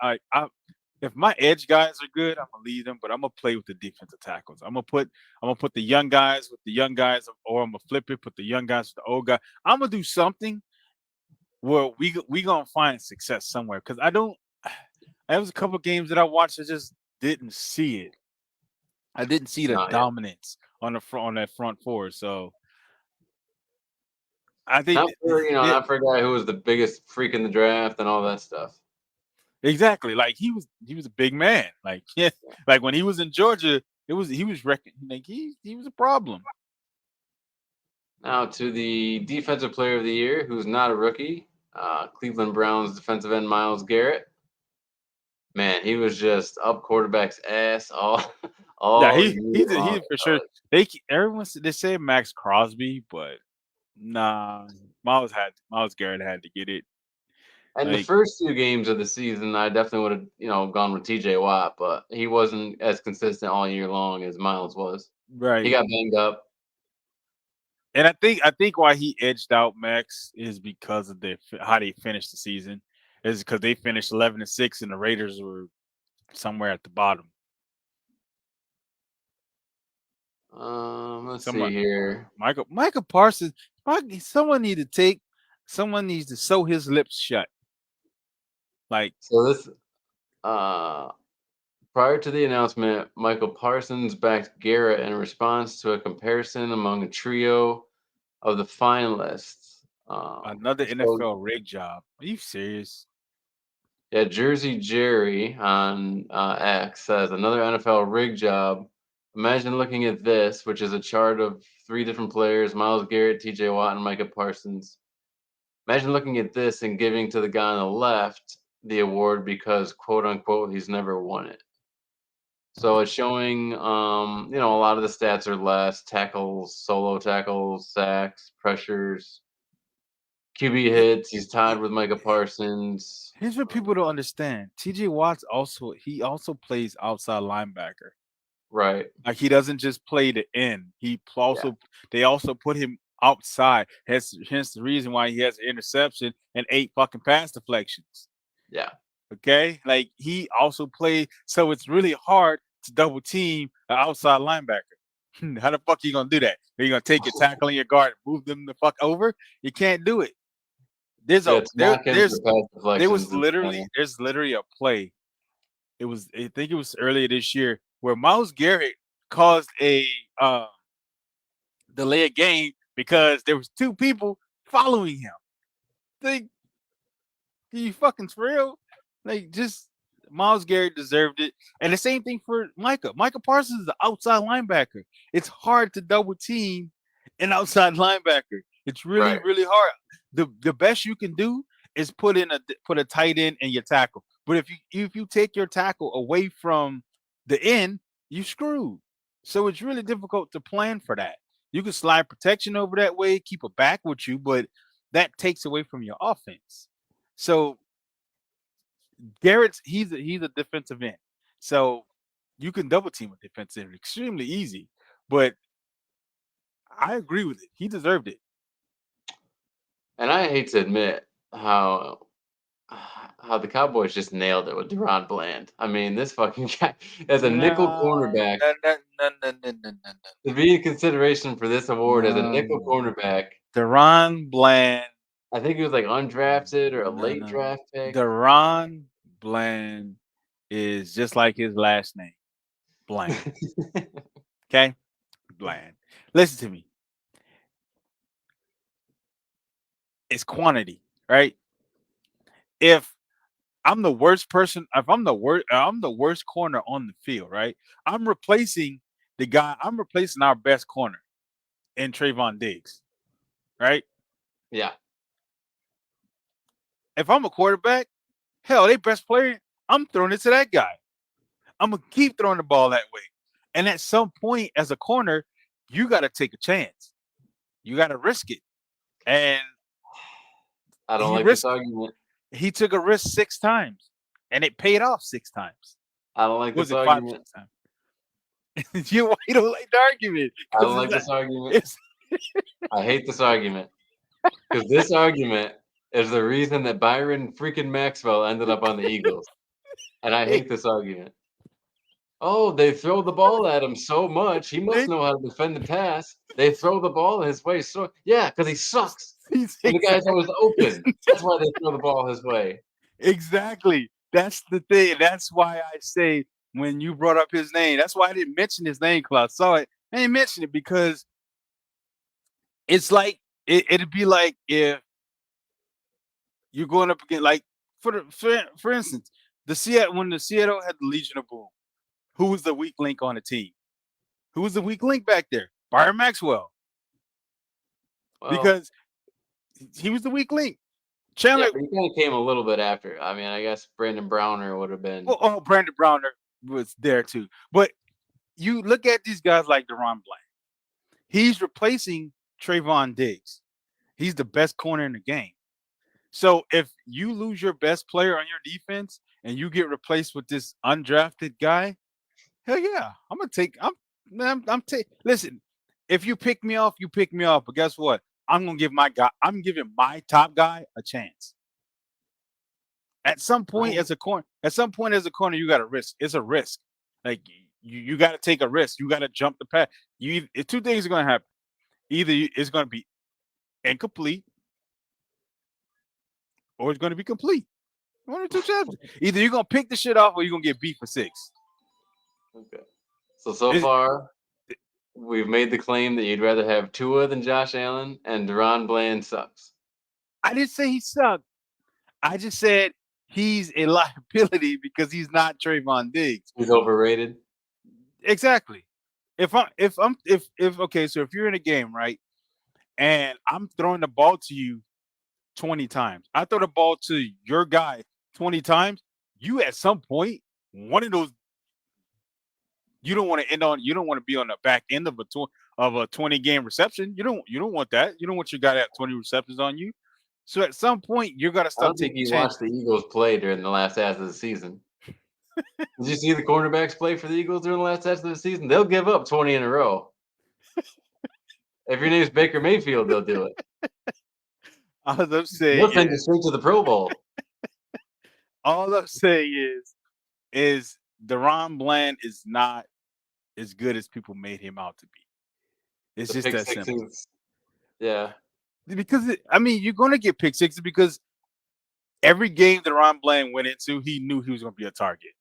If my edge guys are good, I'm gonna leave them, but I'm gonna play with the defensive tackles. I'm gonna put the young guys with the young guys, or I'm gonna flip it, put the young guys with the old guy. I'm gonna do something where we gonna find success somewhere because I don't. There was a couple of games that I watched. I just didn't see it. I didn't see the No, yeah. dominance on the front on that front four. So I think Not for a guy who was the biggest freak in the draft and all that stuff. exactly. Like he was a big man. Like yeah, like when he was in Georgia, he was like he was a problem. Now to the defensive player of the year, who's not a rookie, Cleveland Browns defensive end Myles Garrett. Man, he was just up quarterback's ass all Yeah, all he year he did long. he for sure. They say Max Crosby, but nah, Miles Garrett had to get it. And the Like first two games of the season, I definitely would have, gone with T.J. Watt, but he wasn't as consistent all year long as Miles was. He right. got banged up. And I think why he edged out Max is because of how they finished the season. Is because they finished 11-6 and the Raiders were somewhere at the bottom. Let's see Someone here. Michael Parsons. Someone needs to sew his lips shut. Like So this, uh, prior to the announcement, Michael Parsons backed Garrett in response to a comparison among a trio of the finalists. another So NFL rig job. Are you serious? yeah, Jersey Jerry on X says another NFL rig job. Imagine looking at this, which is a chart of three different players: Miles Garrett, T.J. Watt, and Micah Parsons. Imagine looking at this and giving to the guy on the left the award because, quote unquote, he's never won it. So it's showing, a lot of the stats are less tackles, solo tackles, sacks, pressures, QB It, hits. He's tied it, with Micah Parsons. Here's what people don't understand. TJ Watts also plays outside linebacker. Right. Like he doesn't just play the end. Yeah. They also put him outside. Hence the reason why he has an interception and 8 fucking pass deflections. Yeah. Okay, like he also played, so it's really hard to double team an outside linebacker. How the fuck are you gonna do that? Are you gonna take your tackle and your guard and move them the fuck over? You can't do it. There's Yeah, a it's there knock in for there's pass there was deflections and literally there's literally a play. I think it was earlier this year where Myles Garrett caused a delay a game because there was 2 people following him. Like, are you fucking for real? Like, just Myles Garrett deserved it. And the same thing for Micah. Micah Parsons is an outside linebacker. It's hard to double team an outside linebacker. It's really, right. really hard. The best you can do is put a tight end in your tackle. But if you take your tackle away from the end, you screwed. So it's really difficult to plan for that. You can slide protection over that way, keep a back with you, but that takes away from your offense. So he's a defensive end. So you can double team a defensive end extremely easy. But I agree with it. He deserved it. And I hate to admit how the Cowboys just nailed it with Deron Bland. I mean, this fucking guy as a nickel No, cornerback no, no, no, no, no, no, no, to be in consideration for this award as a nickel no. cornerback. Deron Bland I think he was like undrafted or a No, late no. draft pick. DaRon Bland is just like his last name, Bland. Okay? Bland. Listen to me. It's quantity, right? If I'm the worst corner on the field, right? I'm replacing our best corner in Trayvon Diggs, right? Yeah. If I'm a quarterback, hell, they best player, I'm throwing it to that guy. I'm gonna keep throwing the ball that way. And at some point, as a corner, you got to take a chance. You got to risk it. And I don't he like this risked it. argument. He took a risk 6 times, and it paid off 6 times. I don't like Was this it 5 or argument. 6 times? You don't like the argument I because don't like this argument. it's I hate this argument because this argument is the reason that Byron freaking Maxwell ended up on the Eagles, and I hate this argument. Oh, they throw the ball at him so much, he must they, know how to defend the pass. They throw the ball his way, so yeah, because he sucks, he's and the guy's always open. That's why they throw the ball his way. exactly. That's the thing. That's why I say when you brought up his name, that's why I didn't mention his name because I saw it. I didn't mention it because it's like it'd be like if you're going up against like for instance, when the Seattle had the Legion of Boom, who was the weak link on the team? Who was the weak link back there? Byron Maxwell, Well, because he was the weak link. yeah, Chandler, but he kind of came a little bit after. I mean, I guess Brandon Browner would have been. well, oh, Brandon Browner was there too. But you look at these guys like DaRon Bland. He's replacing Trayvon Diggs. He's the best corner in the game. So if you lose your best player on your defense and you get replaced with this undrafted guy, hell yeah, I'm gonna take. I'm taking. Listen, if you pick me off, you pick me off. But guess what? I'm gonna give my guy. I'm giving my top guy a chance. At some point, Right. as a corner, you got to risk. It's a risk. Like you got to take a risk. You got to jump the path. Two things are gonna happen. Either it's gonna be incomplete or it's gonna be complete. One or two chances. Either you're gonna pick the shit off or you're gonna get beat for 6. Okay. So It's, far, we've made the claim that you'd rather have Tua than Josh Allen, and DaRon Bland sucks. I didn't say he sucked. I just said he's a liability because he's not Trayvon Diggs. He's overrated. Exactly. Okay, so if you're in a game, right, and I'm throwing the ball to you 20 times, I throw the ball to your guy 20 times, you at some point, one of those, you don't want to be on the back end of a 20 game reception. You don't want that. You don't want your guy to have 20 receptions on you. So at some point, you're gonna I don't start think taking he watched chances. the Eagles play during the last half of the season. Did you see the cornerbacks play for the Eagles during the last half of the season? They'll give up 20 in a row. If your name's Baker Mayfield, they'll do it. All I'm saying They'll send you is, straight to the Pro Bowl. all I'm saying is DaRon Bland is not as good as people made him out to be. It's The just pick that simple. sixes. Yeah. Because you're gonna get pick sixes because every game that Ron Bland went into, he knew he was gonna be a target.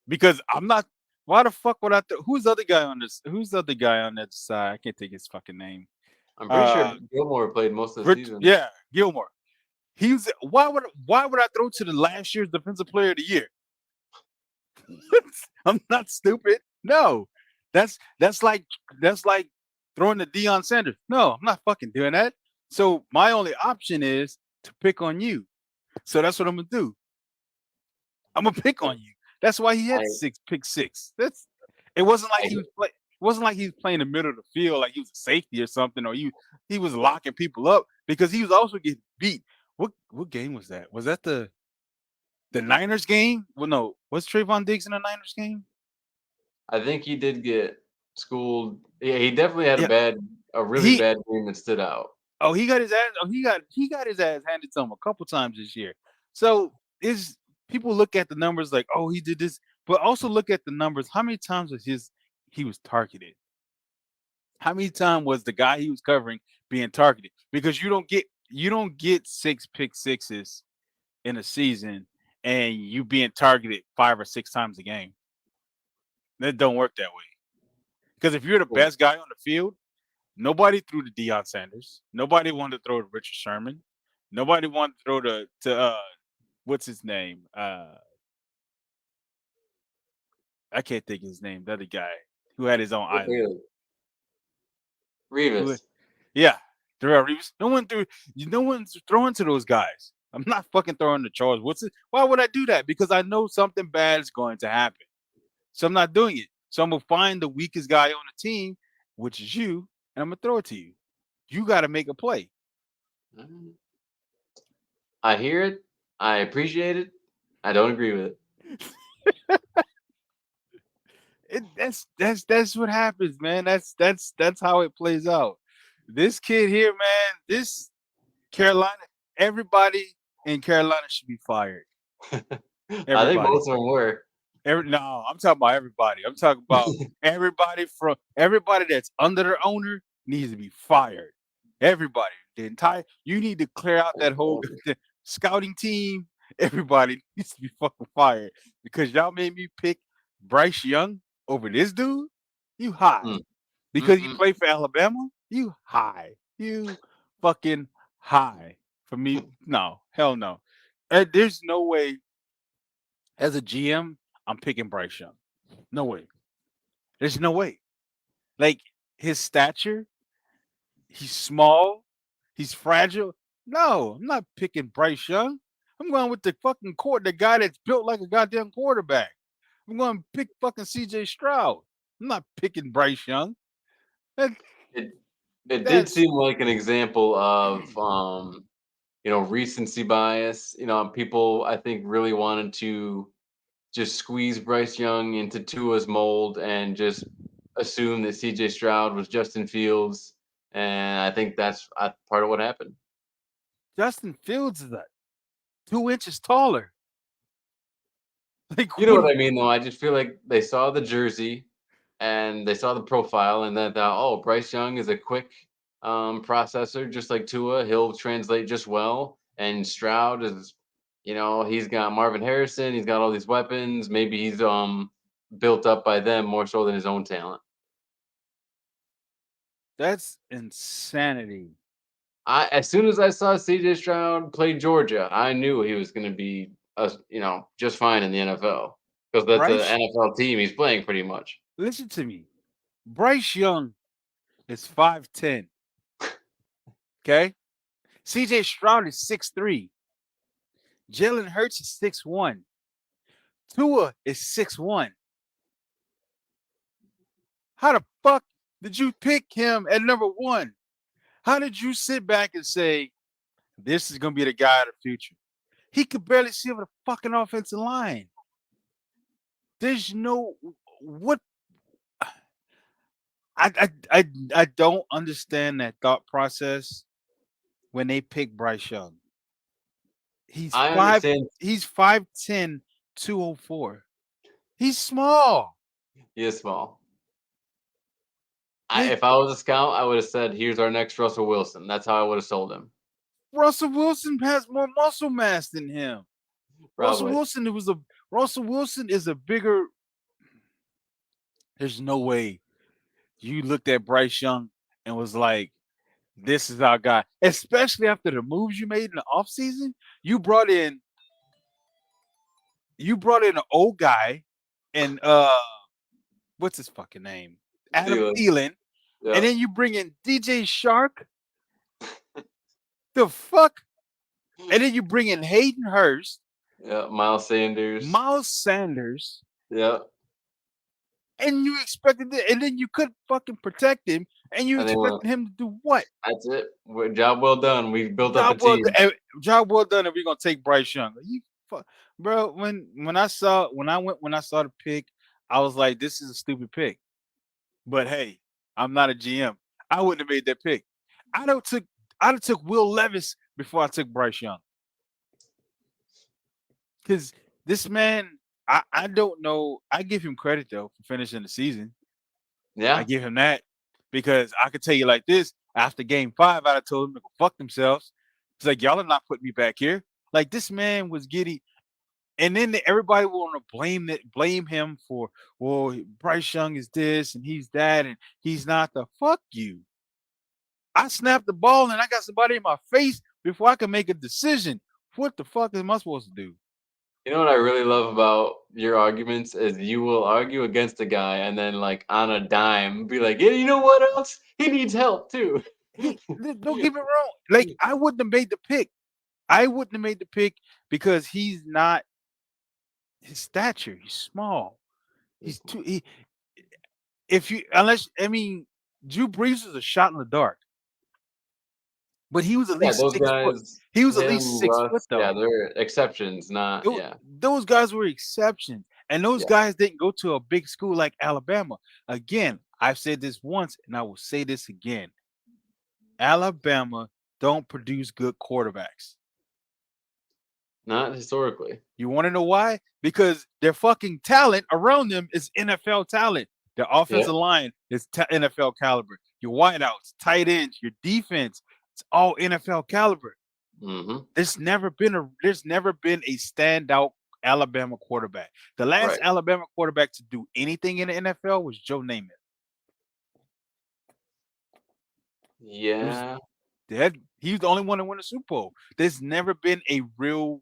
Because I'm not. Why the fuck would I? Who's the other guy on this? Who's the other guy on that side? I can't think his fucking name. I'm pretty sure Gilmore played most of the season. Yeah, Gilmore. Why would I throw to the last year's defensive player of the year? I'm not stupid. No, that's like throwing to Deion Sanders. No, I'm not fucking doing that. So my only option is to pick on you. So that's what I'm gonna do. I'm gonna pick on you. That's why he had pick six. It wasn't like he was playing the middle of the field like he was a safety or something, or he was locking people up because he was also getting beat. What game was that? Was that the Niners game? Well, no. Was Trayvon Diggs in the Niners game? I think he did get schooled. Yeah, he definitely had a really bad game that stood out. Oh, he got his ass. Oh, he got his ass handed to him a couple times this year. So people look at the numbers like, oh, he did this, but also look at the numbers. How many times he was targeted? How many times was the guy he was covering being targeted? Because you don't get you don't get 6 pick 6s in a season and you being targeted 5 or 6 times a game. That don't work that way. Because if you're the Cool. best guy on the field, nobody threw to Deion Sanders. Nobody wanted to throw to Richard Sherman. Nobody wanted to throw to what's his name? I can't think of his name. The other guy who had his own island. Really? Who, Revis. yeah, Darrelle Reeves. No one's throwing to those guys. I'm not fucking throwing to Charles Woodson. Why would I do that? Because I know something bad is going to happen. So I'm not doing it. So I'm gonna find the weakest guy on the team, which is you, and I'm gonna throw it to you. You got to make a play. I hear it. I appreciate it. I don't agree with it. That's what happens, man. That's how it plays out. This kid here, man, this Carolina, everybody in Carolina should be fired. I think Everybody. most of them were. No, I'm talking about everybody. I'm talking about everybody that's under their owner needs to be fired. Everybody, you need to clear out that whole scouting team. Everybody needs to be fucking fired because y'all made me pick Bryce Young over this dude. You high because you play for Alabama. You high. You fucking high. For me, no, hell no. There's no way. As a GM, I'm picking Bryce Young. No way. There's no way. Like his stature, he's small, he's fragile. No, I'm not picking Bryce Young. I'm going with the fucking the guy that's built like a goddamn quarterback. I'm going to pick fucking CJ Stroud. I'm not picking Bryce Young. It did seem like an example of recency bias. People I think really wanted to just squeeze Bryce Young into Tua's mold and just assume that CJ Stroud was Justin Fields. And I think that's part of what happened. Justin Fields is 2 inches taller. Like, you know what I mean, though? I just feel like they saw the jersey and they saw the profile and then thought, oh, Bryce Young is a quick processor, just like Tua. He'll translate just well. And Stroud is, he's got Marvin Harrison. He's got all these weapons. Maybe he's built up by them more so than his own talent. That's insanity. As soon as I saw CJ Stroud play Georgia, I knew he was going to be, just fine in the NFL because that's an NFL team he's playing pretty much. Listen to me. Bryce Young is 5'10". Okay? CJ Stroud is 6'3". Jalen Hurts is 6'1". Tua is 6'1". How the fuck did you pick him at number 1? How did you sit back and say, this is going to be the guy of the future? He could barely see over the fucking offensive line. There's no what I don't understand that thought process when they pick Bryce Young. He's 5'10", 204. He's small. He is small. If I was a scout, I would have said, here's our next Russell Wilson. That's how I would have sold him. Russell Wilson has more muscle mass than him. Probably. Russell Wilson is a bigger. There's no way you looked at Bryce Young and was like, this is our guy. Especially after the moves you made in the offseason. You brought in an old guy and what's his fucking name? Adam Thielen. Yeah. And then you bring in DJ Chark. The fuck? And then you bring in Hayden Hurst. Yeah, Miles Sanders. Yeah. And you expected it, and then you couldn't fucking protect him, and you expected him to do what? That's it. Job well done. We built up a team. Job well done, and we're gonna take Bryce Young. Bro, when I saw the pick, I was like, this is a stupid pick. But hey, I'm not a GM. I wouldn't have made that pick. I'd have took Will Levis before I took Bryce Young. Because this man, I don't know. I give him credit though for finishing the season. Yeah, I give him that because I could tell you like this: after Game 5, I'd have told them to go fuck themselves. He's like, y'all are not putting me back here. Like this man was getting, and then everybody will want to blame him for, well, Bryce Young is this and he's that and he's not the fuck you. I snapped the ball and I got somebody in my face before I can make a decision. What the fuck am I supposed to do? You know what I really love about your arguments is you will argue against a guy and then like on a dime be like, yeah, you know what else? He needs help too. Don't get me wrong. Like I wouldn't have made the pick. I wouldn't have made the pick because he's not his stature. He's small. He's too. If you unless I mean, Drew Brees was a shot in the dark, but he was at Yeah, least those 6 foot. guys, He was at least him, 6 foot Russ, yeah, though. they're exceptions, not Those, yeah, those guys were exceptions, and those yeah. guys didn't go to a big school like Alabama. Again, I've said this once, and I will say this again: Alabama don't produce good quarterbacks. Not historically. You want to know why? Because their fucking talent around them is NFL talent. Their Yeah. offensive line is NFL caliber. Your wideouts, tight ends, your defense, it's all NFL caliber. Mhm. There's never been a standout Alabama quarterback. The last Right. Alabama quarterback to do anything in the NFL was Joe Namath. It was Yeah. he was the only one to win a Super Bowl. There's never been a real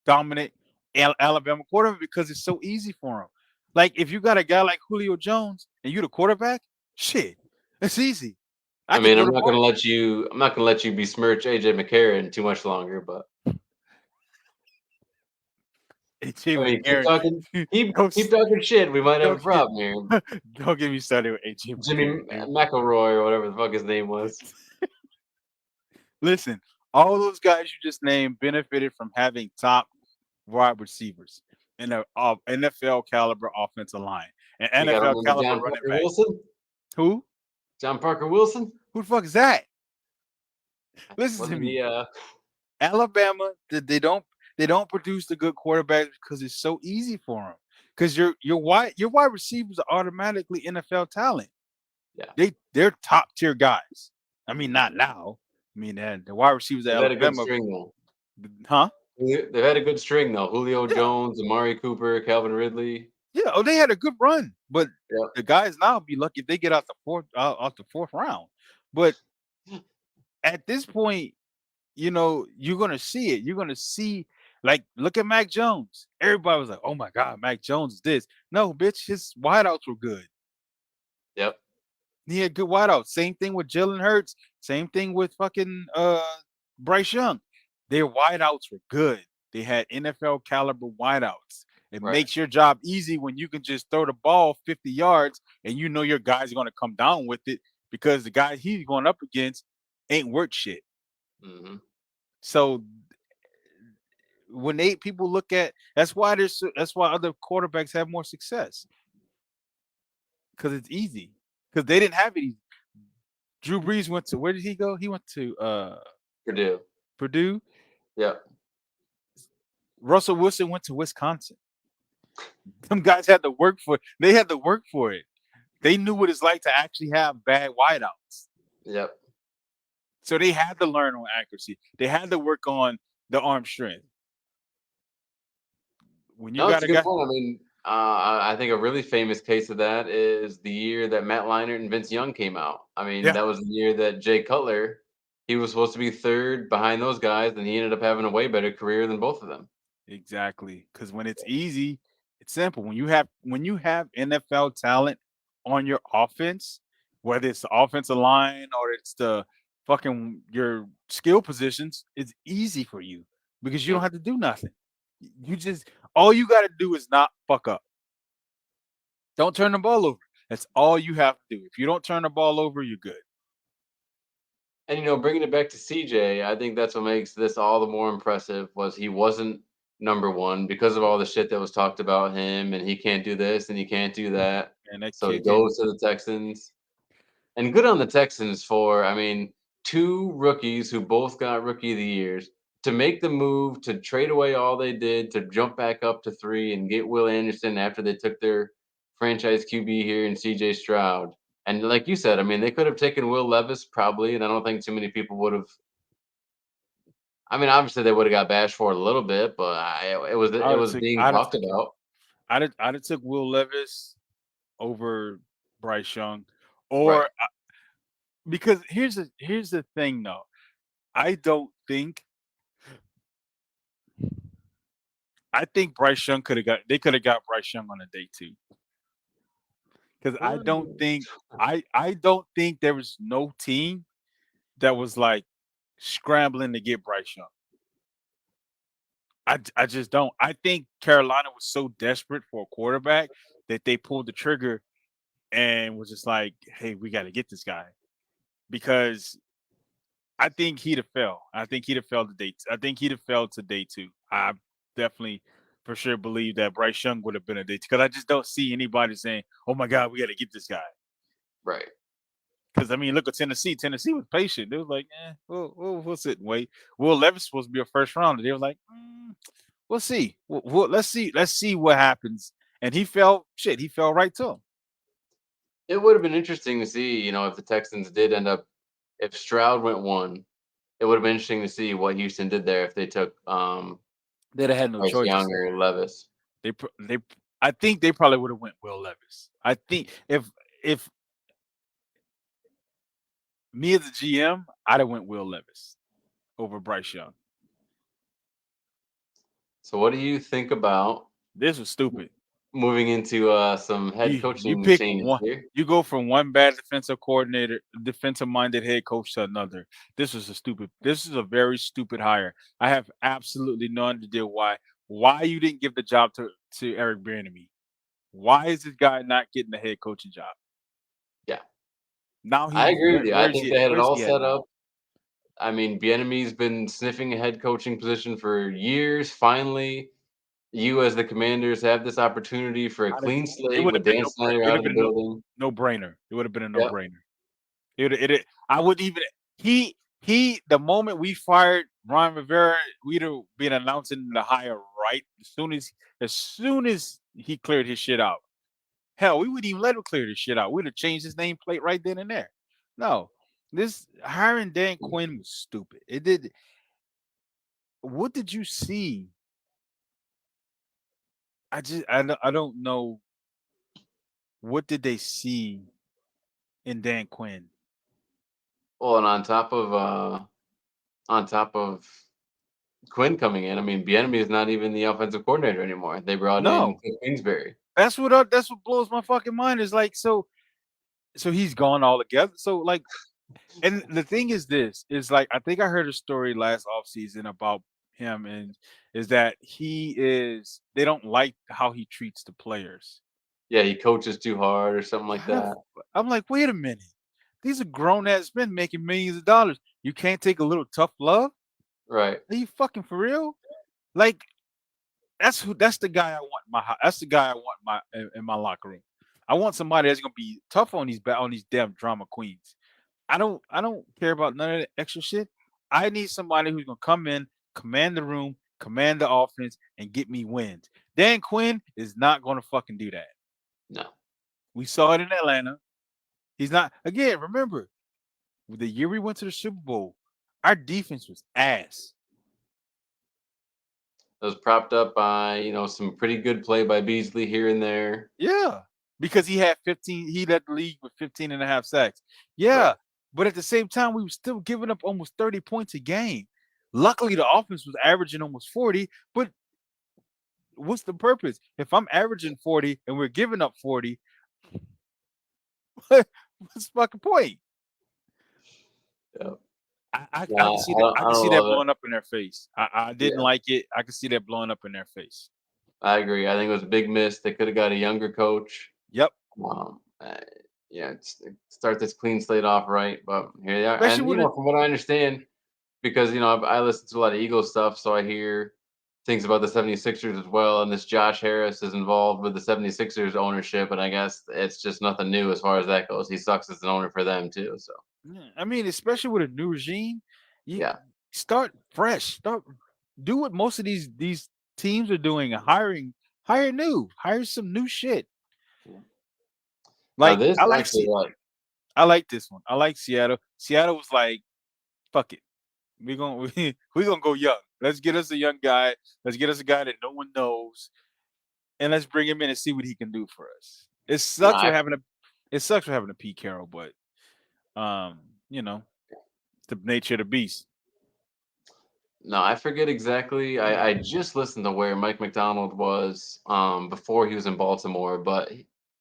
dominant Alabama quarterback because it's so easy for him. Like if you got a guy like Julio Jones and you're the quarterback, shit, it's easy. I I can mean, throw the ball. I'm not gonna let you besmirch AJ McCarron too much longer, but AJ I mean, keep McCarron. talking Don't, keep talking shit, we might have a don't get problem here. don't get me started with AJ Jimmy McCarron, dude. McElroy or whatever the fuck his name was. Listen, all those guys you just named benefited from having top wide receivers and a NFL caliber offensive line and You gotta NFL remember caliber John running Parker back. Wilson? Who? John Parker Wilson? Who the fuck is that? Listen to Wasn't me. he Alabama, they don't produce the good quarterbacks because it's so easy for them. Because your wide receivers are automatically NFL talent. yeah. They're top tier guys. I mean, Mhm. not now. I mean, the wide receivers at They've had a good Alabama, string though. huh? They've had a good string though. Julio Yeah, Jones, Amari Cooper, Calvin Ridley. yeah. Oh, they had a good run, but Yep. the guys now be lucky if they get out the fourth round. But at this point, you're gonna see it. You're gonna see, like, look at Mac Jones. Everybody was like, "Oh my God, Mac Jones is this." No, bitch, his wideouts were good. Yep. He had good wideouts. Same thing with Jalen Hurts. Same thing with fucking Bryce Young. Their wideouts were good. They had NFL caliber wideouts. It Right. makes your job easy when you can just throw the ball 50 yards and you know your guy's going to come down with it because the guy he's going up against ain't worth shit. Mhm. So when people look at that's why other quarterbacks have more success because it's easy because they didn't have it easy. Drew Brees went to where did he go? He went to Purdue. Purdue. Yep. Russell Wilson went to Wisconsin. Them guys had to work for it. They had to work for it. They knew what it's like to actually have bad wideouts. Yep. So they had to learn on accuracy. They had to work on the arm strength. When you No, it's got a a good guy, point. I mean, I think a really famous case of that is the year that Matt Leinart and Vince Young came out. I mean, yeah, that was the year that Jay Cutler, he was supposed to be third behind those guys, and he ended up having a way better career than both of them. exactly. Because when it's easy, it's simple. When you have NFL talent on your offense, whether it's the offensive line or it's the fucking your skill positions, it's easy for you because you don't Yep. have to do nothing. You just all you got to do is not fuck up. Don't turn the ball over. That's all you have to do. If you don't turn the ball over, you're good. And bringing it back to CJ, I think that's what makes this all the more impressive. Was he wasn't number one because of all the shit that was talked about him, and he can't do this and he can't do that. And that So he kid can goes to the Texans. And good on the Texans for, I mean, two rookies who both got rookie of the years to make the move to trade away all they did to jump back up to three and get Will Anderson after they took their franchise QB here in CJ Stroud. And like you said, I mean, they could have taken Will Levis probably, and I don't think too many people would have I mean, obviously they would have got bashed for it a little bit, but it was being I'd have talked took about. I'd have took Will Levis over Bryce Young, Right. or because here's the thing though. I don't think I think Bryce Young could have got Bryce Young on a day two because Um, I don't think there was no team that was like scrambling to get Bryce Young. I just don't. I think Carolina was so desperate for a quarterback that they pulled the trigger and was just like, "Hey, we got to get this guy," because I think he'd have fell. I think he'd have fell to day. I think he'd have fell to day two. I definitely, for sure, believe that Bryce Young would have been a day two because I just don't see anybody saying, "Oh my God, we got to get this guy." right. Because I mean, look at Tennessee. Tennessee was patient. They was like, we'll sit and wait." Will Levis supposed to be a first rounder. They was like, "We'll see. Let's see. Let's see what happens." And he fell. Shit, he fell right to him. It would have been interesting to see, if the Texans did end up if Stroud went one, it would have been interesting to see what Houston did there if they took They'd have had no Bryce Young choice. or Levis. They. I think they probably would have went Will Levis. I think if me as a GM, I'd have went Will Levis over Bryce Young. So what do you think about This was stupid. moving into some head You coaching pick changes one. here? You go from one bad defensive coordinator, defensive minded head coach to another. This is a very stupid hire. I have absolutely no idea why you didn't give the job to Eric Bieniemy. Why is this guy not getting the head coaching job? Yeah, Now I agree with you. I where's think he they had it where's all he at set now? up. I mean, Bieniemy's been sniffing a head coaching position for years. Finally, you as the Commanders have this opportunity for a I'd have- clean It slate would with have been Dan Snyder it would out have of the been building. no brainer. It would have been a no Yep. brainer. I wouldn't even the moment we fired Ron Rivera, we'd have been announcing the hire right as soon as he cleared his shit out. Hell, we wouldn't even let him clear his shit out. We'd have changed his nameplate right then and there. No, this hiring Dan Quinn was stupid. It did. What did you see? I don't know. What did they see in Dan Quinn? Well, and on top of Quinn coming in, I mean, Bieniemy is not even the offensive coordinator anymore. They brought in No, Cliff Kingsbury. that's what blows my fucking mind. Is like so he's gone altogether. So like, and the thing is this is like I think I heard a story last offseason about him, and is that they don't like how he treats the players. Yeah, he coaches too hard or something like How the that. I'm like, wait a minute. These are grown ass men making millions of dollars. You can't take a little tough love? Right. Are you fucking for real? Like that's the guy I want in that's the guy I want in my locker room. I want somebody that's gonna be tough on these damn drama queens. I don't care about none of that extra shit. I need somebody who's gonna come in, command the room, command the offense, and get me wins. Dan Quinn is not gonna fucking do that. No. We saw it in Atlanta. He's not again, remember, the year we went to the Super Bowl, our defense was ass. It was propped up by, some pretty good play by Beasley here and there. Yeah. Because he led the league with 15 and a half sacks. Yeah. Right. But at the same time, we were still giving up almost 30 points a game. Luckily, the offense was averaging almost 40. But what's the purpose? If I'm averaging 40 and we're giving up 40, what's the fucking point? Yeah. I Nah, can see I that. don't I I can see don't that love it. blowing up in their face. I didn't Yeah, like it. I can see that blowing up in their face. I agree. I think it was a big miss. They could have got a younger coach. Yep. Um, uh, yeah, start this clean slate off right, but here they are. Especially And with it. from what I understand, because I listen to a lot of Eagles stuff, so I hear things about the 76ers as well. And this Josh Harris is involved with the 76ers ownership, and I guess it's just nothing new as far as that goes. He sucks as an owner for them too. So Yeah, I mean, especially with a new regime, you yeah, start fresh. Do what most of these teams are doing, and hire some new shit. now Like this actually, like, I like this one. I like Seattle. Seattle was like, fuck it. we gonna go young. Let's get us a young guy. Let's get us a guy that no one knows, and let's bring him in and see what he can do for us. No, I, It sucks for having a Pete Carroll, but um, you know, the nature of the beast. no, I forget exactly. I just listened to where Mike McDonald was before he was in Baltimore, but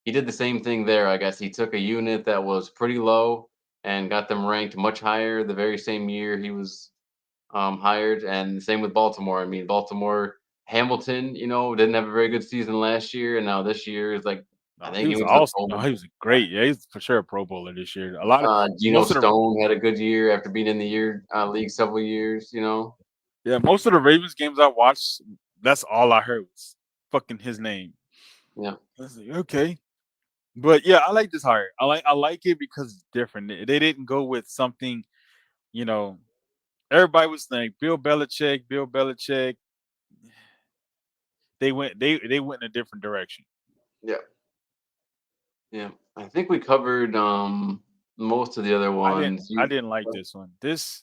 he did the same thing there. I guess he took a unit that was pretty low and got them ranked much higher the very same year he was hired, and same with Baltimore. I mean, Baltimore, Hamilton, didn't have a very good season last year, and now this year is like, I No, he think he was went to the awesome. Pro No, Bowl. he was a great. Yeah, he's for sure a Pro Bowler this year. A lot of Geno most of the Stone had a good year after being in the league several years. yeah most of the Ravens games I watched, that's all I heard was fucking his name. Yeah. I was like, okay, but yeah, I like this hire. I like it because it's different. They didn't go with something, you know. Everybody was like Bill Belichick, Bill Belichick. They went in a different direction. Yeah. Yeah. I think we covered most of the other I didn't ones. I You didn't like this one. This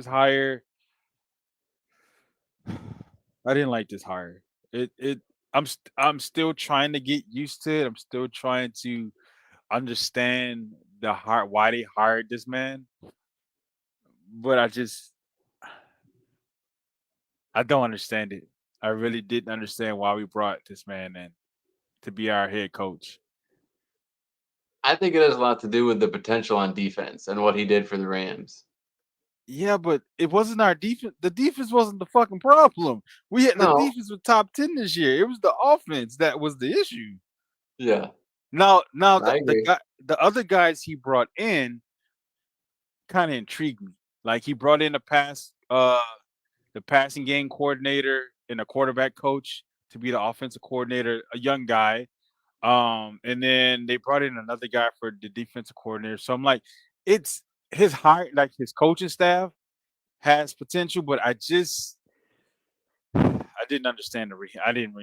hire. I didn't like this hire. I'm still trying to get used to it. I'm still trying to understand the heart why they hired this man. But I don't understand it. I really didn't understand why we brought this man in to be our head coach. I think it has a lot to do with the potential on defense and what he did for the Rams. Yeah, but it wasn't our defense. The defense wasn't the fucking problem. We had the No. defense was top 10 this year. It was the offense that was the issue. Yeah. Now I agree. the other guys he brought in kind of intrigued me. Like he brought in the passing game coordinator and a quarterback coach to be the offensive coordinator, a young guy. And then they brought in another guy for the defensive coordinator. So I'm like, it's his hire, like his coaching staff has potential, but I didn't understand I didn't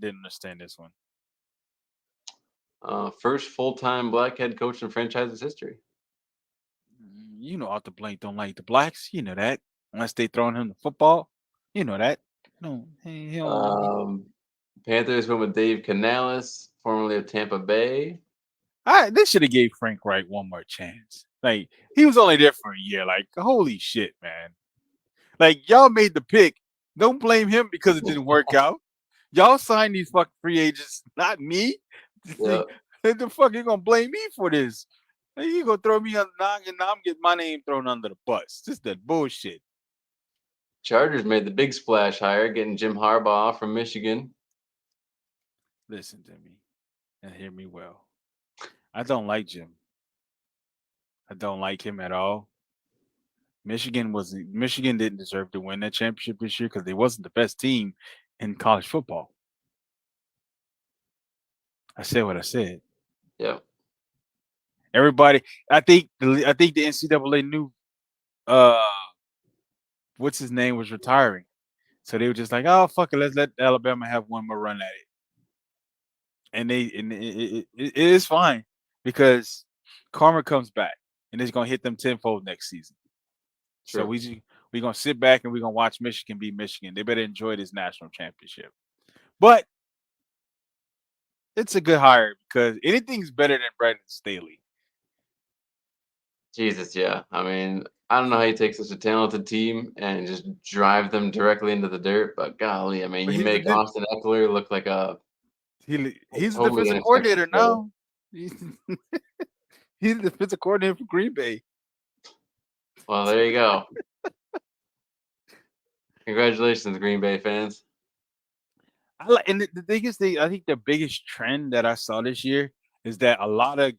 understand this one. First full-time black head coach in franchise's history. You know, Arthur Blank don't like the blacks. You know that unless they throwing him the football. You know that. No, he don't. Um, Panthers went with Dave Canales, formerly of Tampa Bay. They should have gave Frank Wright one more chance. Like he was only there for a year. Like holy shit, man. Like y'all made the pick. Don't blame him because it didn't work out. Y'all signed these fucking free agents, not me. Yeah. The fuck you gonna blame me for this? Like, you gonna throw me on and now I'm getting my name thrown under the bus. Just that bullshit. Chargers made the big splash hire, getting Jim Harbaugh from Michigan. Listen to me and hear me well. I don't like Jim. I don't like him at all. Michigan didn't deserve to win that championship this year because they wasn't the best team in college football. I said what I said. Yeah. Everybody, I think the NCAA knew uh what's his name was retiring. So they were just like, oh fuck it, let's let Alabama have one more run at it. And it is fine because karma comes back and it's gonna hit them tenfold next season. So True. we gonna sit back and we're gonna watch Michigan beat Michigan. They better enjoy this national championship. But it's a good hire because anything's better than Brandon Staley. Jesus, yeah. I mean, I don't know how you take such a talented team and just drive them directly into the dirt, but golly, I mean, But you make Austin Eckler look like a he's a totally defensive ineffective coordinator player. now. He's, he's the defensive coordinator for Green Bay. Well, there you go. Congratulations, Green Bay fans. And the biggest thing, I think the biggest trend that I saw this year is that a lot of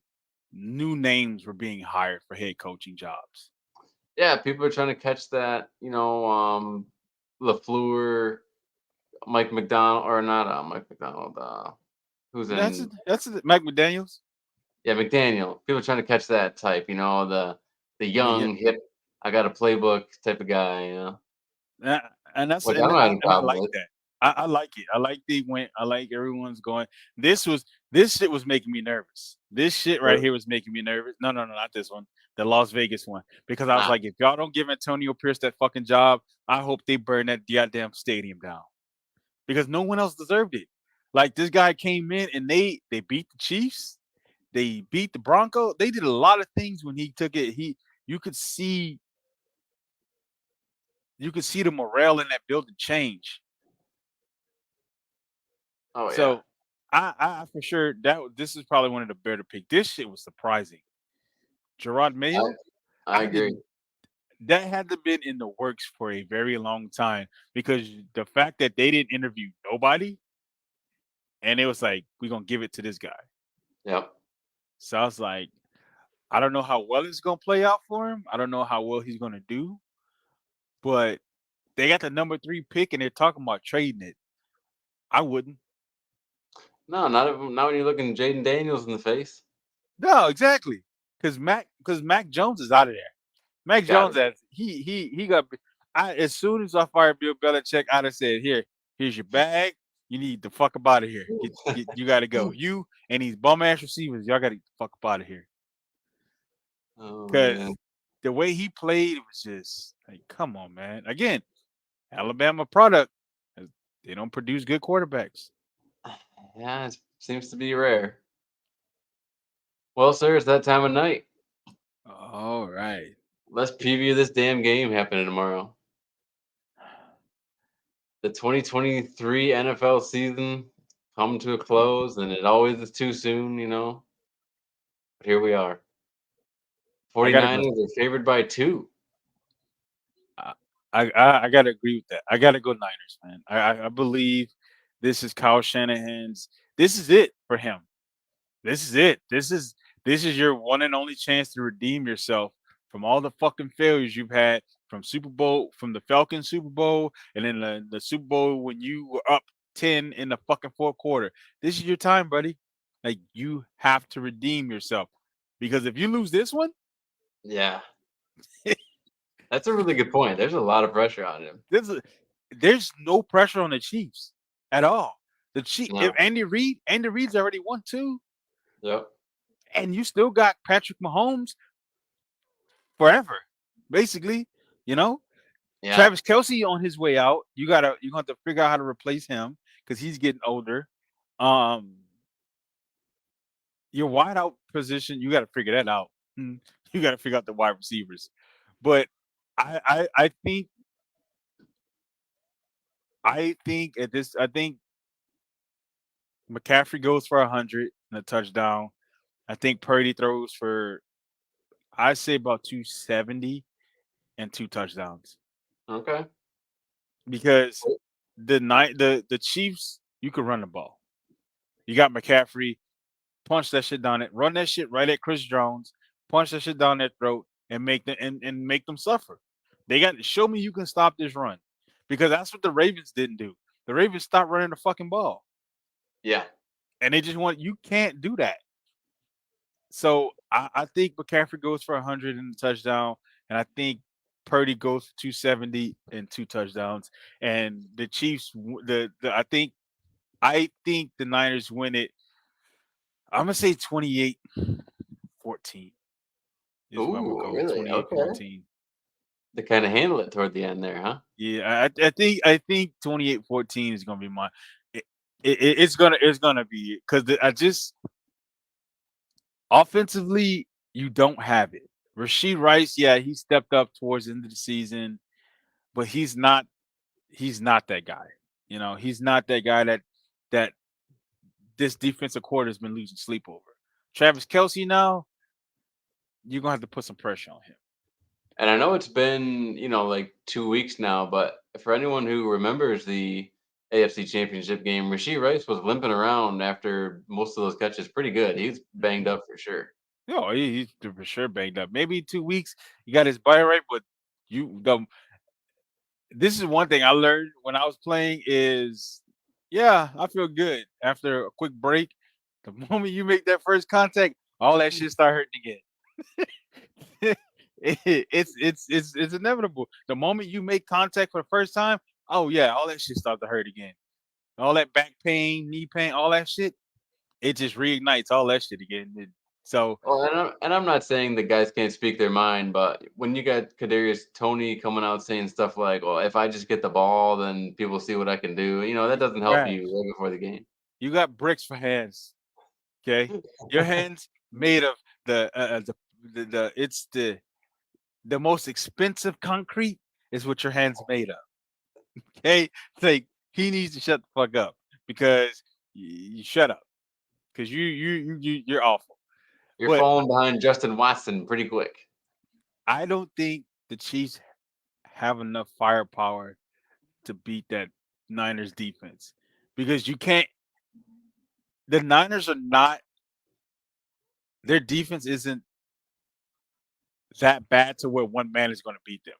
new names were being hired for head coaching jobs. Yeah, people are trying to catch that, LaFleur, Mike McDonald, or not Mike McDonald, who's in, That's it. Mike McDaniels. yeah, McDaniel. People are trying to catch that type, the Yeah, young, hip, I got a playbook type of guy. uh, and that's Which I don't have any and I problem like with. that. I like it. I like they went. I like everyone's going. This shit was making me nervous. This shit right Sure. here was making me nervous. No, not this one. the Las Vegas one, because I was Ah, like, if y'all don't give Antonio Pierce that fucking job, I hope they burn that goddamn stadium down because no one else deserved it. Like this guy came in and they beat the Chiefs, they beat the Broncos. They did a lot of things when he took it. You could see you could see the morale in that building change. oh yeah, So I for sure this is probably one of the better picks. This shit was surprising. Gerard I Mayo, I I agree. didn't that had to been in the works for a very long time because the fact that they didn't interview nobody and it was like, we're gonna give it to this guy. Yep. So I was like, I don't know how well it's gonna play out for him. I don't know how well he's gonna do, but they got the number 3 pick and they're talking about trading it. I wouldn't. No, not when you're looking Jaden Daniels in the face. No, exactly. Because Mac Jones is out of there. Mac Got it. Jones has he got. As soon as I fired Bill Belichick, I'd have said, here's your bag. You need the fuck up out of here. You got to go. You and these bum ass receivers, y'all got to get the fuck up out of here. Oh man. Because the way he played was just like, come on, man. Again, Alabama product. They don't produce good quarterbacks. Yeah, it seems to be rare. Well, sir, it's that time of night. All right. Let's preview this damn game happening tomorrow. The 2023 NFL season come to a close, and it always is too soon, you know. But here we are. I gotta go. 49ers are favored by 2. I I gotta agree with that. I gotta go Niners, man. I believe this is Kyle Shanahan's. This is it for him. This is it. This is your one and only chance to redeem yourself from all the fucking failures you've had from Super Bowl, from the Falcons Super Bowl, and then the Super Bowl when you were up 10 in the fucking fourth quarter. This is your time, buddy. Like you have to redeem yourself because if you lose this one, Yeah, that's a really good point. There's a lot of pressure on him. there's no pressure on the Chiefs at all. The Chief, if No. Andy Reid's already won 2, Yep. and you still got Patrick Mahomes forever, basically. You know, Yeah. Travis Kelsey on his way out. You're gonna have to figure out how to replace him because he's getting older. Um, your wide out position, you got to figure that out. You got to figure out the wide receivers. But I think at this, I think McCaffrey goes for 100 and a touchdown. I think Purdy throws for I say about 270 and 2 touchdowns Okay. because the Chiefs you could run the ball. You got McCaffrey, punch that shit down it, run that shit right at Chris Jones, punch that shit down their throat, and make them suffer. They got to show me you can stop this run because that's what the Ravens didn't do. The Ravens stopped running the fucking ball, Yeah. and they just want you can't do that. So I think McCaffrey goes for 100 and a touchdown, and I think Purdy goes for 270 and 2 touchdowns. And the Chiefs, I think the Niners win it. I'm gonna say 28-14 is where I'm gonna Ooh, go. really? Okay. 28-14. They kind of handle it toward the end there, huh? Yeah, I think 28-14 is gonna be my. It's gonna be because I just offensively, you don't have it. Rasheed Rice, yeah, he stepped up towards the end of the season, but he's not that guy. He's not that guy that this defensive quarter has been losing sleep over. Travis Kelsey now, you're gonna have to put some pressure on him. And I know it's been, like 2 weeks now, but for anyone who remembers the AFC Championship game, Rasheed Rice was limping around after most of those catches pretty good. He's banged up for sure. No, he's for sure banged up. Maybe 2 weeks, he got his body right, but this is one thing I learned when I was playing is, yeah, I feel good after a quick break. The moment you make that first contact, all that shit start hurting again. It's inevitable. The moment you make contact for the first time, oh yeah, all that shit starts to hurt again. All that back pain, knee pain, all that shit, it just reignites all that shit again. So Well, and I'm not saying the guys can't speak their mind, but when you got Kadarius Tony coming out saying stuff like, "Well, if I just get the ball, then people see what I can do," that doesn't help right, you right before the game. you got bricks for hands. Okay, your hands made of the it's the most expensive concrete is what your hands made of. Okay, it's like he needs to shut the fuck up because you shut up because you're awful. You're But falling behind Justin Watson pretty quick. I don't think the Chiefs have enough firepower to beat that Niners defense because you can't. The Niners are not. Their defense isn't that bad to where one man is going to beat them.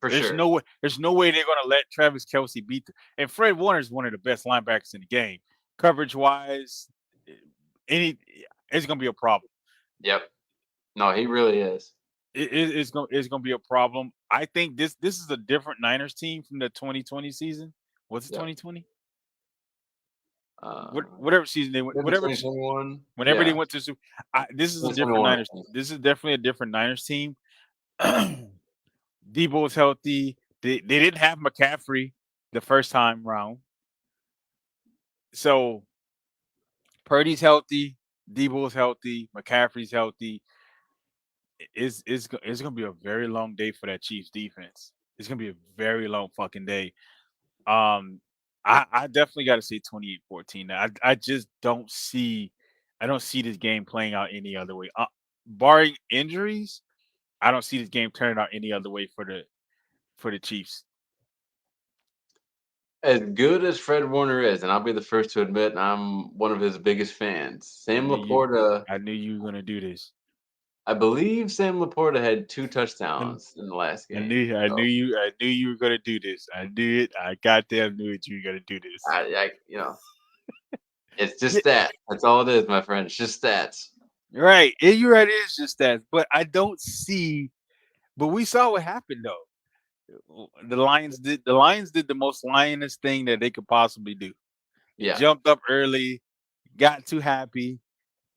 For There's sure. no way. There's no way they're going to let Travis Kelsey beat them. And Fred Warner is one of the best linebackers in the game, coverage wise. Any, it's going to be a problem. Yep. No, he really is. It's going to be a problem. I think this is a different Niners team from the 2020 season. What's it Yep. 2020? Uh, Whatever season they went, maybe whatever 2021. whenever they Yeah, went to this is a different 2021. I Niners. think. This is definitely a different Niners team. Debo is healthy. They didn't have McCaffrey the first time round, so Purdy's healthy. Debo's healthy. McCaffrey's healthy. It's gonna be a very long day for that Chiefs defense. It's gonna be a very long fucking day. Um, I definitely got to say 28-14. I just don't see this game playing out any other way. Barring injuries, I don't see this game turning out any other way for the Chiefs. As good as Fred Warner is, and I'll be the first to admit I'm one of his biggest fans. I Sam knew you. Laporta, I knew you were gonna do this. I believe Sam Laporta had 2 And touchdowns in the last I game. knew. I knew So you. I knew you were gonna do this. I knew it. I goddamn knew it. You were gonna do this. it's just Yeah, that. That's all it is, my friend. It's just stats. right. You're right. It is just that. But I don't see. But we saw what happened though. The Lions did the most lioness thing that they could possibly do. They Yeah. jumped up early, got too happy,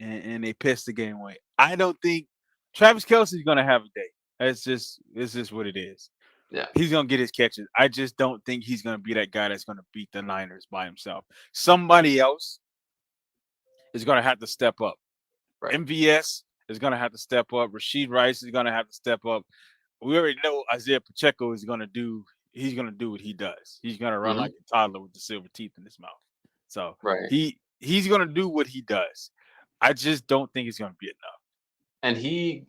and they pissed the game away. I don't think Travis Kelsey's gonna have a day. It's just what it is. Yeah. He's gonna get his catches. I just don't think he's gonna be that guy that's gonna beat the Niners by himself. Somebody else is gonna have to step up. Right. MVS is gonna have to step up. Rasheed Rice is gonna have to step up. We already know Isaiah Pacheco is gonna do. He's gonna do what he does. He's gonna run Mhm. like a toddler with the silver teeth in his mouth. So Right. he's gonna do what he does. I just don't think it's gonna be enough. And he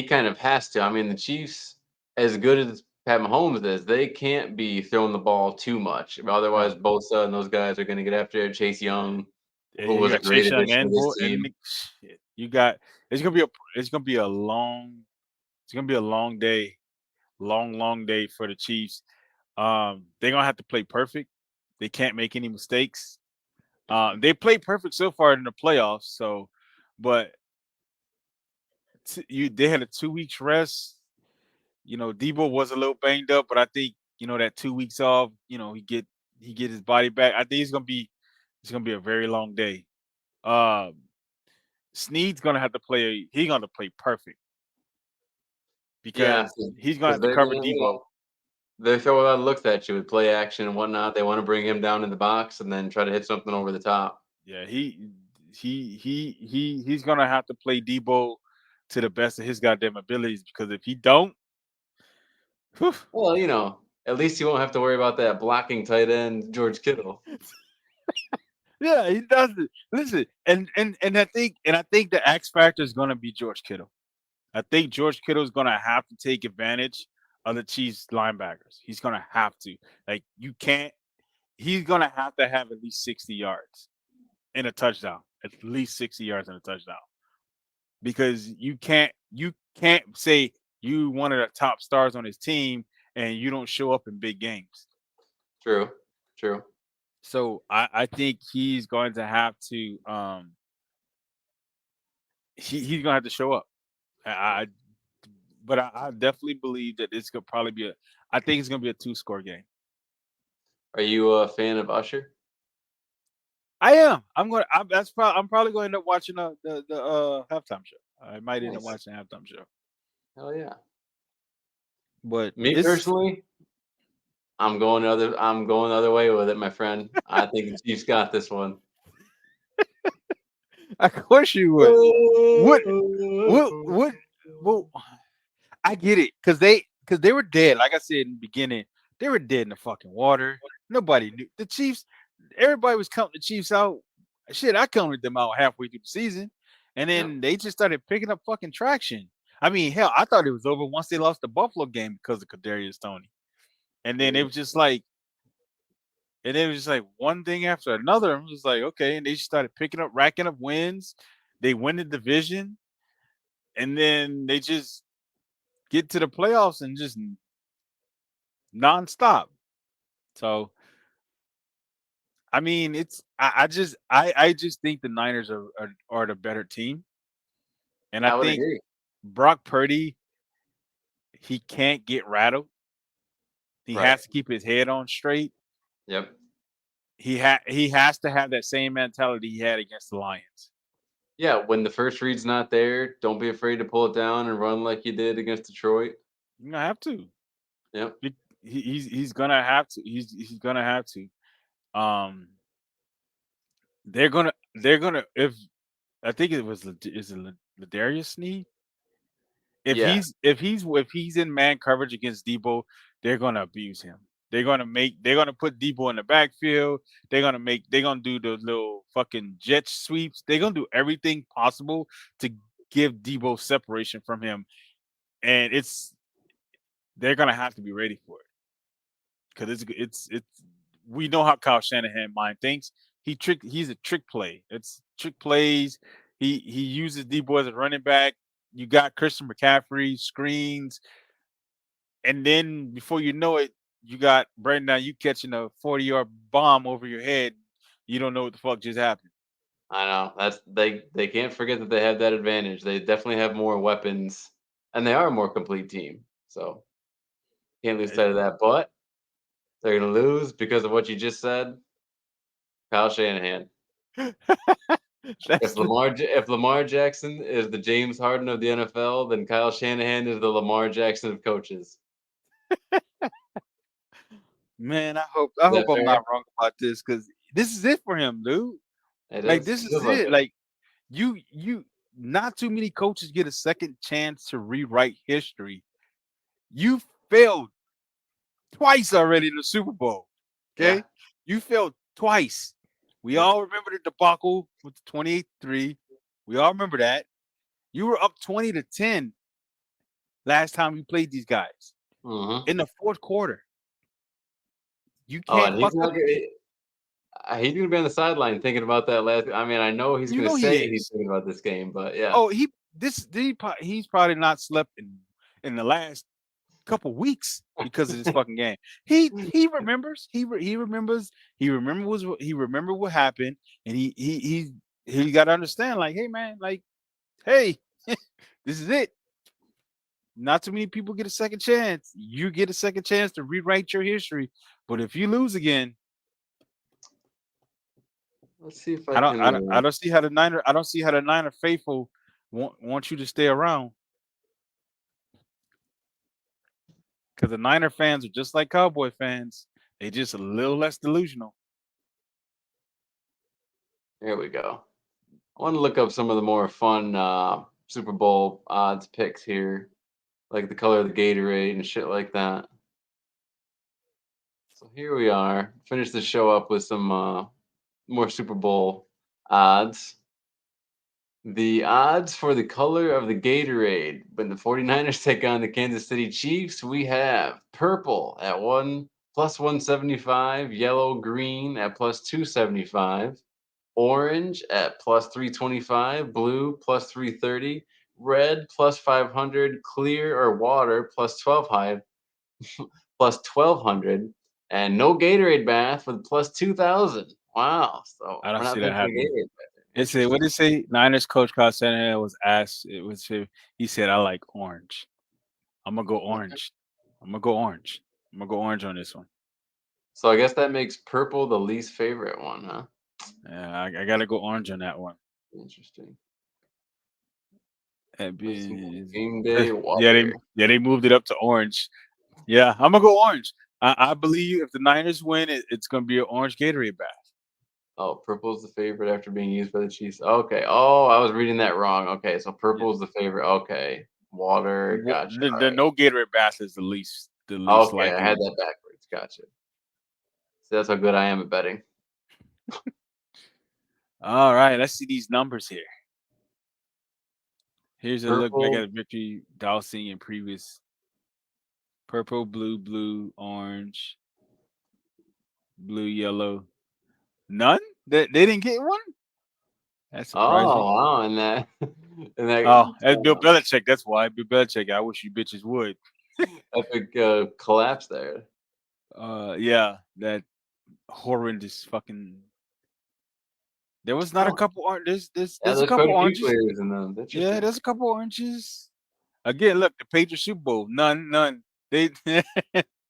kind of has to. I mean, the Chiefs, as good as Pat Mahomes is, they can't be throwing the ball too much. No, Otherwise, Bosa and those guys are going to get after it. Chase Young, and who you was a got great Chase Young addition to and this Bull and team. shit. You got it's gonna be a long day, long day for the Chiefs. They're gonna have to play perfect. They can't make any mistakes. They played perfect so far in the playoffs. So, but they had a 2 weeks rest. Debo was a little banged up, but I think that 2 weeks off. He get his body back. I think it's gonna be a very long day. Um, Snead's gonna have to play. He's gonna play perfect Yeah, because he's gonna because have to they're cover going to, Debo. they throw a lot of looks at you with play action and whatnot. They want to bring him down in the box and then try to hit something over the top. Yeah, he's gonna have to play Debo to the best of his goddamn abilities because if he don't, whew, Well, at least you won't have to worry about that blocking tight end, George Kittle. yeah, he does it. Listen, and I think the X factor is gonna be George Kittle. I think George Kittle is gonna have to take advantage of the Chiefs linebackers. He's gonna have to. Like you can't. He's gonna have to have at least 60 yards in a touchdown. At least 60 yards in a touchdown. Because you can't say you one of the top stars on his team and you don't show up in big games. True. True. So I think he's going to have to he's gonna have to show up. I but I definitely believe that this could probably be I think it's gonna be a 2-score game. Are you a fan of Usher? I am. I'm probably going to end up watching the halftime show. I might end up Nice. watching the halftime show. Hell yeah. But Me it's personally, I'm going the other way with it, my friend. I think the Chiefs got this one. of course you would. What what well I get it because they were dead. Like I said in the beginning, they were dead in the fucking water. Nobody knew the Chiefs. Everybody was counting the Chiefs out. Shit, I counted them out halfway through the season, and Yep. then they just started picking up fucking traction. I mean, hell, I thought it was over once they lost the Buffalo game because of Kadarius Toney, and then it was just like, and it was just like one thing after another. I'm just like, okay, and they just started picking up, racking up wins. They win the division, and then they just get to the playoffs and just nonstop. So I mean, I just think the Niners are the better team, and I I would think agree. Brock Purdy he can't get rattled. He Right. has to keep his head on straight. Yep. He has to have that same mentality he had against the Lions. Yeah, when the first read's not there, don't be afraid to pull it down and run like you did against Detroit. You're gonna have to. Yep. He's gonna have to. He's gonna have to. Um, they're gonna if I think it was is it Ladarius Sneed. Yeah. If he's in man coverage against Debo, they're gonna abuse him. They're gonna put Debo in the backfield. They're gonna do the little fucking jet sweeps. They're gonna do everything possible to give Debo separation from him, and they're gonna have to be ready for it because it's we know how Kyle Shanahan mind thinks. He's a trick play. It's trick plays. He uses Debo as a running back. You got Christian McCaffrey screens, and then before you know it, you got Brandon. You catching a 40-yard bomb over your head. You don't know what the fuck just happened. I know. That's they can't forget that they have that advantage. They definitely have more weapons and they are a more complete team. So can't lose It- sight of that. But they're gonna lose because of what you just said. Kyle Shanahan. That's the If Lamar Jackson is the James Harden of the NFL, then Kyle Shanahan is the Lamar Jackson of coaches. man. I Is hope that I'm fair? not wrong about this because this is it for him, dude. It Like is. this It is feels like it. it. Like you not too many coaches get a second chance to rewrite history. You failed twice already in the Super Bowl. Yeah. Okay? You failed twice. We Yep. all remember the debacle with the 28-3. We all remember that. You were up 20-10 last time you played these guys Mhm. in the fourth quarter. You Oh, can't and he's fuck not up. gonna he's gonna be on the sideline thinking about that last I mean, I know he's You gonna know say he he's is. thinking about this game, but yeah. Oh, he's probably not slept in the last couple weeks because of this fucking game. He remembers. He remembers. He remember what happened, and he got to understand. Like, hey man, like, hey, this is it. Not too many people get a second chance. You get a second chance to rewrite your history, but if you lose again, Let's see if I can, I don't see how the Niner faithful want you to stay around because the Niner fans are just like Cowboy fans. They just a little less delusional. here we go. I wanna look up some of the more fun, Super Bowl odds picks here, like the color of the Gatorade and shit like that. So here we are. Finish the show up with some, more Super Bowl odds. The odds for the color of the Gatorade when the 49ers take on the Kansas City Chiefs, we have purple at 1 plus 175, yellow green at plus 275, orange at plus 325, blue plus 330, red plus 500, clear or water plus 1200, plus 1200, and no Gatorade bath with plus 2000. Wow. So I we're don't not see that thinking of happening. Gatorade bath. It said, what Interesting. did it say? Niners coach Kyle Shanahan was asked. He said, I like orange. I'm gonna go Okay. orange. I'm gonna go orange. I'm gonna go orange on this one. So I guess that makes purple the least favorite one, huh? Yeah, I gotta go orange on that one. Interesting. And Nice be- game day yeah, water. they moved it up to orange. Yeah, I'm gonna go orange. I believe if the Niners win, it's gonna be an orange Gatorade bath. Oh, purple's the favorite after being used by the Chiefs. Okay. Oh, I was reading that wrong. Okay, so Yeah. purple's the favorite. Okay. Water. Gotcha. All The right. no Gatorade bath is the least Okay, I likely had one. that backwards. Gotcha. See, that's how good I am at betting. All right, let's see these numbers here. Here's a look back Purple. at victory Dowsing in previous purple, blue, orange, blue, yellow. None? They didn't get one? That's Oh, surprising. wow. And that, and that Oh, that's Bill Belichick. That's why. Bill Belichick. I wish you bitches would. epic collapse there. Yeah, that horrendous fucking. There was not a Oh, couple orange. yeah, There's a there's quite couple a few oranges. players in them. Yeah, Interesting. there's a couple oranges. Again, look, the Patriots Super Bowl. None. They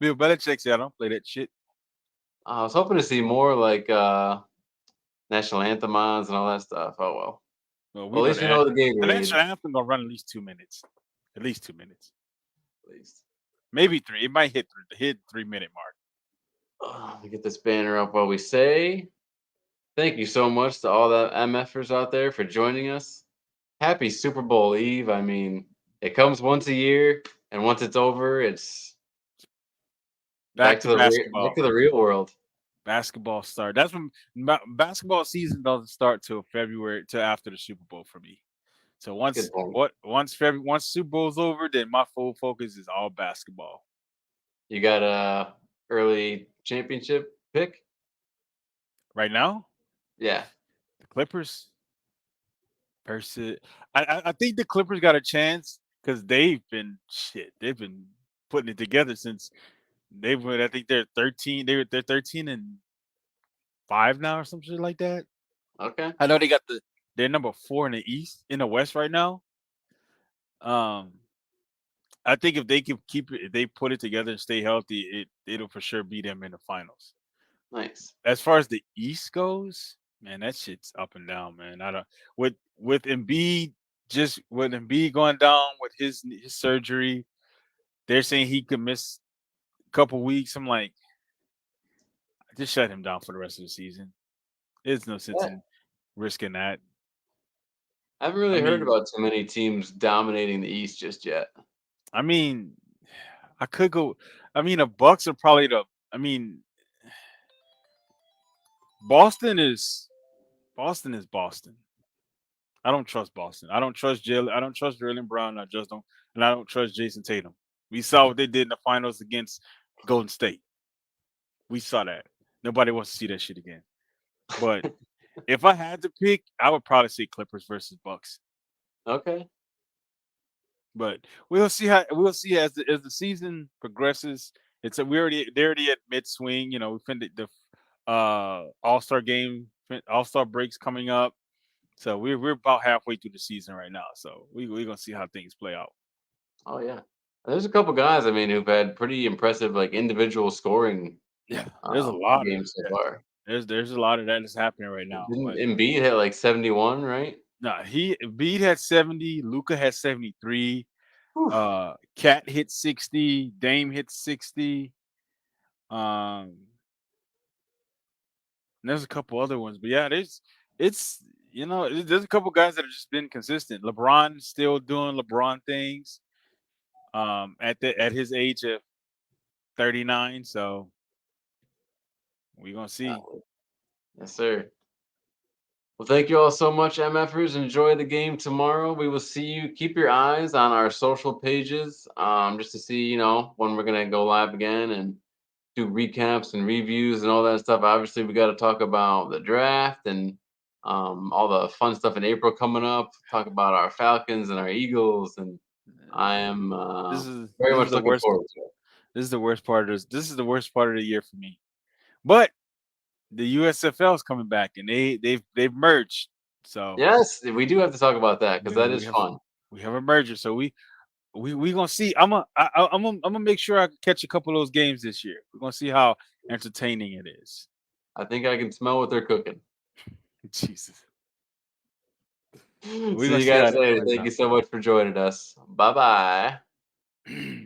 Bill Belichick said, "I don't play that shit." I was hoping to see more like national anthem ons and all that stuff. Oh well. Well, we Well, at know least we know the the Gatorade. national anthem gonna run at least 2 minutes. At least 2 minutes. At least. Maybe three. It might hit 3 minute mark. Let me get this banner up while we say thank you so much to all the MFers out there for joining us. Happy Super Bowl Eve. I mean, it comes once a year, and once it's over, it's Back to back basketball. to the real world. Basketball start. That's when basketball season doesn't start till February, till after the Super Bowl for me. So Good point. once Super Bowl's over, then my full focus is all basketball. You got a early championship pick? Right now, Yeah. the Clippers. I think the Clippers got a chance because they've been shit. They've been putting it together since they were. I think they're 13. They're 13-5 now or some shit like that. Okay. I know they're number 4 in the East in the West right now. Um, I think if they can keep it, if they put it together and stay healthy, it'll for sure beat them in the finals. Nice. As far as the East goes, man, that shit's up and down, man. I don't with Embiid with Embiid going down with his surgery, they're saying he could miss a couple weeks. I'm like, just shut him down for the rest of the season. There's no sense Yeah. in risking that. I haven't I really heard mean, about too many teams dominating the East just yet. I mean, I could go. I mean, the Bucks are probably the. I mean, Boston is Boston is Boston. I don't trust Boston. I don't trust Jill. I don't trust Jalen Brown. I just don't, and I don't trust Jason Tatum. We saw what they did in the finals against Golden State. We saw that. Nobody wants to see that shit again. But if I had to pick, I would probably say Clippers versus Bucks. Okay. But we'll see as the season progresses. They're already at mid swing. You know, we finished the All Star game, All Star breaks coming up. So we're about halfway through the season right now. So we're gonna see how things play out. Oh yeah. There's a couple guys, I mean, who've had pretty impressive like individual scoring Yeah, there's a lot of games so that. far. There's a lot of that that's happening right now. Didn't But Embiid hit like 71, right? no, he Embiid had 70, Luca had 73, Whew. Cat hit 60, Dame hit 60. Um, and there's a couple other ones, but yeah, it's there's a couple guys that have just been consistent. LeBron still doing LeBron things. At his age of 39, so we're gonna see. Yes, sir. Well, thank you all so much, MFers. Enjoy the game tomorrow. We will see you. Keep your eyes on our social pages, just to see, when we're gonna go live again and do recaps and reviews and all that stuff. Obviously, we got to talk about the draft and all the fun stuff in April coming up. Talk about our Falcons and our Eagles, and I am very This is much the looking worst. forward to it. This is the worst part of this. This is the worst part of the year for me. But the USFL is coming back, and they've merged. So Yes, we do have to talk about that because that we is have fun. we have a merger. So we gonna see. I'm gonna make sure I catch a couple of those games this year. We're gonna see how entertaining it is. I think I can smell what they're cooking. Jesus. See We're gonna you see how guys that later. plays Thank you out. so much for joining us. Bye bye.